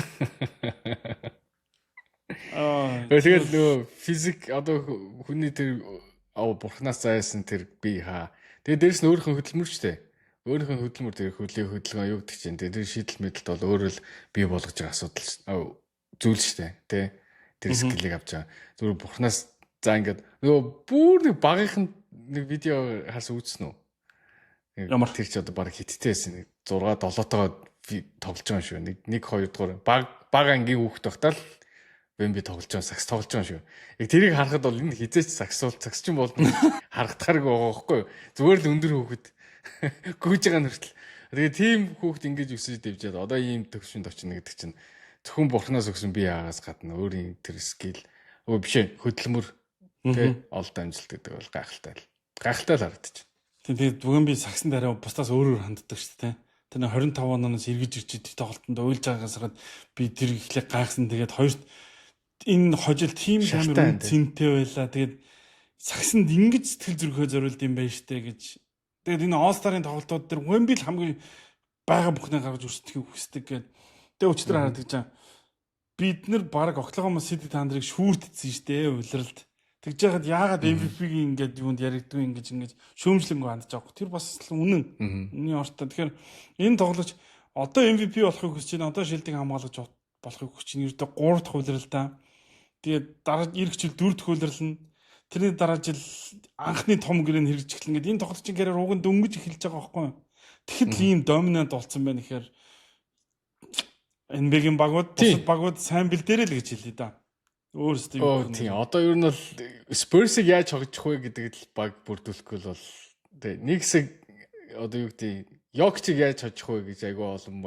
Тэгээд нөгөө физик одоо хүний тэр бурхнаас зайсан тэр би хаа. Тэгээд дээрэс нь өөрийнхөө хөдөлмөр ч дээ. Өөрийнхөө хөдөлмөр тэр хөдөлгөөн юу гэдэг чинь тэр шийдэл мэдлэлт бол өөрөө л бий болгож байгаа асуудал зүйл шүү дээ. Тэ тэр скиллийг авч байгаа. Зүгээр бурхнаас за ингээд нөгөө бүр нэг багийнхан нэг видео харсан үзсэн үү? Ямар тэр ч одоо баг хиттэй байсан нэг 6 7-тоогоо тоглож байгаа шүү. Нэг 2 дугаар баг ангийн хүүхд байхдаа л Вемби тоглож байгаа сакс тоглож байгаа шүү. Яг тэрийг харахад бол энэ хизээч сакс ч юм бол харагдахааргүй байгаа байхгүй юу? Зүгээр л өндөр хүүхэд гүйж байгаа нүртэл. Тэгээ тийм хүүхэд ингэж өсөж дэвжээд одоо ийм төвшөнд очно гэдэг чинь зөвхөн бурхнаас өгсөн бие агаас гадна өөрийн тэр скил биш хөдөлмөр тий олд амжилт гэдэг бол гайхалтай л харагдчих. Тэгээд Вемби саксан дараа бусдаас өөрөөр ханддаг шүү дээ. Тэр 25 оноос эргэж ирж тоглолтод уйлж байгаагаас хаад би тэр ихлээр гайхсан. Тэгээд хоёрт энэ хожил тийм амар үнцэнтэй байла. Тэгээд сагсанд ингэж сэтгэл зүрхөө зориулд юм байна штэ гэж. Тэгээд энэ All-Star-ын тоглолтууд дээр Wemby л хамгийн бага бүхнээ гаргаж өрсөлдөхийг хүсдэг гэдэг. Тэгээд өчтөр хараад гэж бид нар баг Oklahoma City Thunder-ыг шүүртсэн штэ улиралд. Тэгж яхад яагаад MVP-ийн ингээд юунд яригдгүй ингэж шөөмжлөнгөө хандж байгаа. Тэр бас үнэн. Үнийн ортой. Тэгэхээр энэ тоглож одоо MVP болохыг хүсэж байна. Одоо шилдэг хамгаалагч болохыг хүсэж байна. Ердөө 3 дахь улиралдаа. Тэгээд дараа ирэх жил 4 дахь улирал нь. Тэрний дараа жил анхны том гэрээг хэрэгж эхлэн гэдэг энэ тоглогчийн карьер уг нь дөнгөж эхэлж байгаа байхгүй юу? Тэгэхэд ийм доминант болсон байна гэхээр NBA-ийн багууд бусад багууд сайн бэлдээрэй л гэж хэлээ да. Өөрөөсөө юу тийм. Одоо ер нь бол Spurs-ыг яаж хогжих вэ гэдэг л баг бүрдүүлэхгүй бол тий нэг хэсэг одоо юу гэдэг Jokic-ыг яаж хожих вэ гэж айгүй олон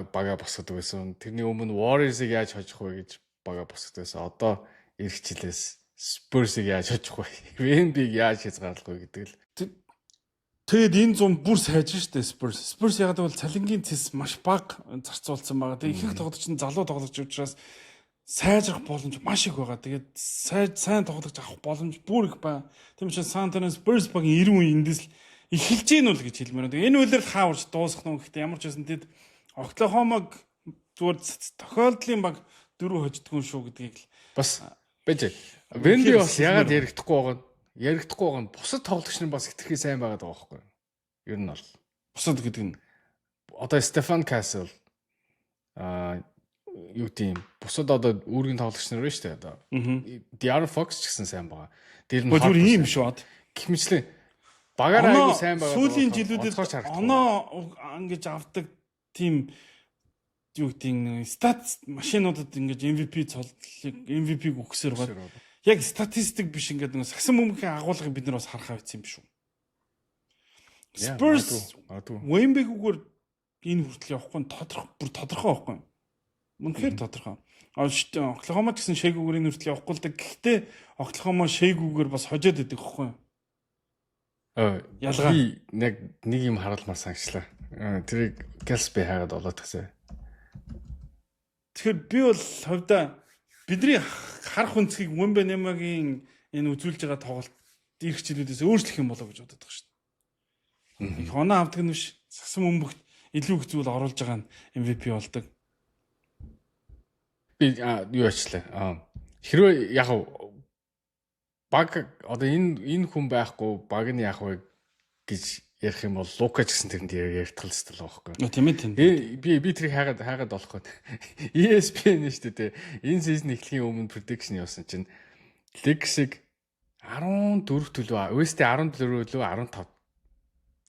бага босгодог байсан. Тэрний өмнө Warriors-ыг яаж хожих вэ гэж бага босгодог байсан. Одоо ирэх жилээс Spurs-ыг яаж хожих вэ? NBA-г яаж хязгаарлах вэ гэдэг л. Тэгэд энэ зам бүр сайжин штэ Spurs. Spurs яг бол цалингийн цэс маш бага зарцуулсан байгаа. Тэгээ ихэнх тоглогч нь залуу тоглогч учраас сайжрах боломж маш их байгаа. Тэгээд сайн тоглогч авах боломж бүр их байна. Тийм учраас San Antonio Spurs багийн 90 үе эндээс л эхэлж гин үл гэж хэлмээр байна. Энэ үеэр хааварч дуусгах нь гэхдээ ямар ч байсан тэд Oklahoma-г зүгээр тохиолдлын баг 4 хождгоо шүү гэдгийг л бас байж. Венди бас ягаад яригдахгүй байгаа нь? Яригдахгүй байгаа нь бусад тоглогч нар бас хитрхи сайн байгаад байгаа байхгүй юу? Ер нь бол бусад гэдэг нь одоо Stephen Castle юу тийм бусад одоо үүргийн тоглогч нар байна шүү дээ одоо. De'Aaron Fox ч гэсэн сайн байгаа. Дээр нь зүгээр ийм шүү бод. Гэмчлээ багаар айгүй сайн байгаа. Сүүлийн жилүүдэд оноо ингэж авдаг тийм юу гэдэг стат машинуудад ингэж MVP-г өгсөөр байгаа. Яг статистик биш ингээд нэг сагсан бөмбөгийн агуулгыг бид нар бас харахаа байсан юм биш үү? Spurs Wemby-гүйгээр энэ хүртэл явахгүй нь тодорхой байхгүй. Үнэхээр тодорхой. Oklahoma гэсэн Shea-гүйгээр энэ хүртэл явахгүй л да. Гэхдээ Oklahoma Shea-гүйгээр бас хожоод идэг байхгүй. Ялгаа нэг юм харуулмаар санагчлаа. Тэрийг Галсби хайгаад болоод гэсэн. Тэгэхээр би бол хувьдаа бидний харах үнцгийг Wembanyama-гийн энэ үзүүлж байгаа тоглолт ирэх жилүүдээс өөрчлөх юм болоо гэж боддог шүү дээ. Их оноо авдаг нь биш. Сагсан бөмбөгт илүү их зүйл оруулж байгаа нь MVP болдог. Би юу ачлаа. Хэрвээ яг баг одоо энэ хүн байхгүй баг нь яг вэ гэж ярих юм бол Лука ч гэсэн тэрэнд яригдах л байхгүй. Тийм ээ тийм. Би тэрийг хайгаад болох вэ? ESPN шүү дээ. Энэ сизон эхлэхийн өмнө prediction явуулсан чинь Lakers-ыг 14 төлөв, West-ийг 14 төлөв 15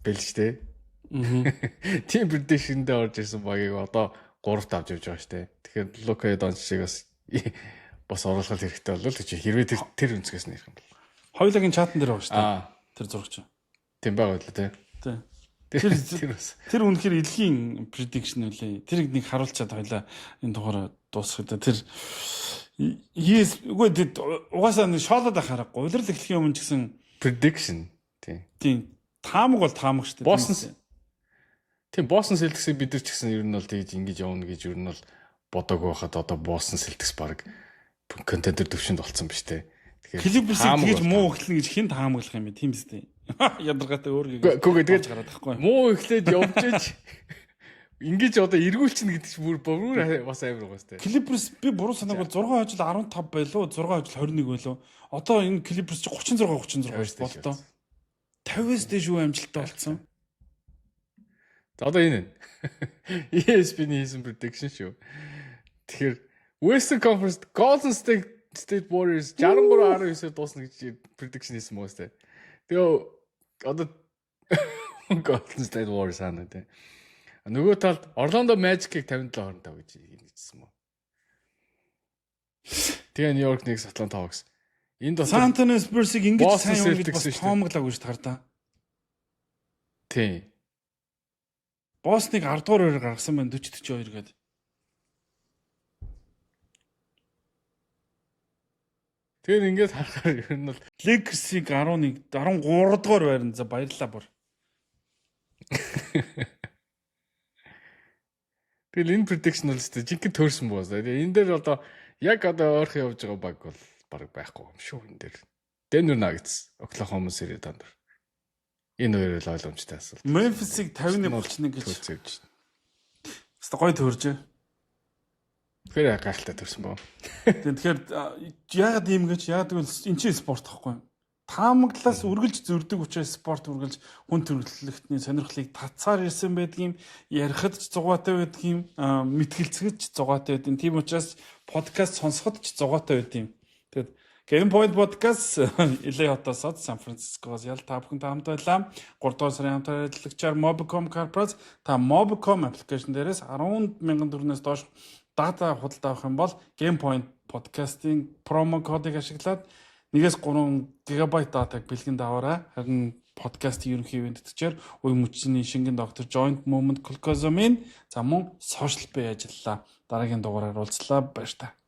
бэлж дээ. Тийм prediction дээр орж ирсэн багийг одоо 3-т авч явж байгаа шүү дээ. Тэгэхээр Лука Дончичийг бас оруулах хэрэгтэй болов л гэж хэрвээ тэр өнцгөөс нь ярих юм бол. Хоёулагийн чатан дээр байгаа шүү дээ. Тэр зурагч. Тийм байгаа л дээ. Тэр үнэхээр илгийн prediction үлээ. Тэрийг нэг харуулчаад хоёлаа энэ дугаараа дуусгах дээ. Тэр угаасаа нэг шоолоод харахгүй. Улирал эхлэхийн өмнө ч гэсэн prediction тийм. Таамаг бол таамаг шүү дээ. Тийм Boston Celtics-ийг бид нар ч гэсэн ер нь бол тэгж ингэж явна гэж ер нь бол бодоагүй байхад одоо Boston Celtics баг контендер төвшөнд болцсон биз дээ. Clippers-ийг тэгж муу эхлэнэ гэж хэн таамаглах юм бэ? Тийм үстэй. Ядаргаатай өөргөө тэгээд гараад байхгүй. Муу эхлээд явж иж ингэж одоо эргүүлчихнэ гэдэг чинь бүр бас амар байгаа сте. Clippers би буруу санааг бол 6 хожил 15 байлоо, 6 хожил 21 байлоо. Одоо энэ Clippers чи 36 болтоо. 50-аас дээш үү амжилттай болсон. Одоо энэ ESPN-ийн хийсэн prediction шүү. Тэгэхээр Western Conference Golden State Warriors 63-19-ээр дуусна гэж prediction хийсэн мөн үстэй. Тэгээ одоо Golden State Warriors хаана тэ. Нөгөө талд Orlando Magic-ийг 57-25 гэж хийсэн мөн. Тэгээ New York Knicks Atlanta Hawks. Энд бас San Antonio Spurs-ыг ингэж сайн юм гэж бас тоомглаагүй шүү дээ хардаа. Тийм. Бостныг 10 дугаар байр гаргасан байна 40-42 гээд. Тэгэхээр ингээд харахаар ер нь бол Lakers-ыг 13 дугаар байранд за баярлалаа бүр. Тэгэл энэ prediction бол өстой жинхэнэ төрсөн боосоо. Энэ дээр одоо яг одоо ойрхон явж байгаа баг бол баг байхгүй юм шүү энэ дээр. Denver Nuggets, Oklahoma City Thunder. Энэ хоёр л ойлгомжтой асуулт. Memphis-ыг 51-31 гэж үзэж. Хэвээ гоё төрж. Тэгэхээр гайхалтай төрсөн боо. Тэгэхээр яагаад ийм гэж яагаад гэвэл энэ чинь спорт байхгүй. Таамаглаас үргэлж зөрдөг учраас спорт үргэлж хүн төрөлхтний сонирхлыг татсаар ирсэн байдгийн, ярихад ч зугаатай байдгийн, мэтгэлцэхэд ч зугаатай байдгийн. Тийм учраас подкаст сонсоход ч зугаатай байдгийн. Тэгэд Game Point Podcast LA хотоосод Сан Францискоос ял та бүхэн хамт байлаа. 3 дугаар сарын хамтаар ажиллагчаар Mobicom Corporate та Mobicom application дээрээс 10,000 төгрөгнөөс доош дата худалдаа авах юм бол Game Point Podcast-ийн промо кодыг ашиглаад 1-3 GB датаг бэлгэнд аваарай. Харин подкастын ерөнхий ивенттчээр Уй мөчний шингэн доктор Joint Movement Colcosum-ийн за мөн social page ажиллаа. Дараагийн дугаараар уулзлаа баяр та.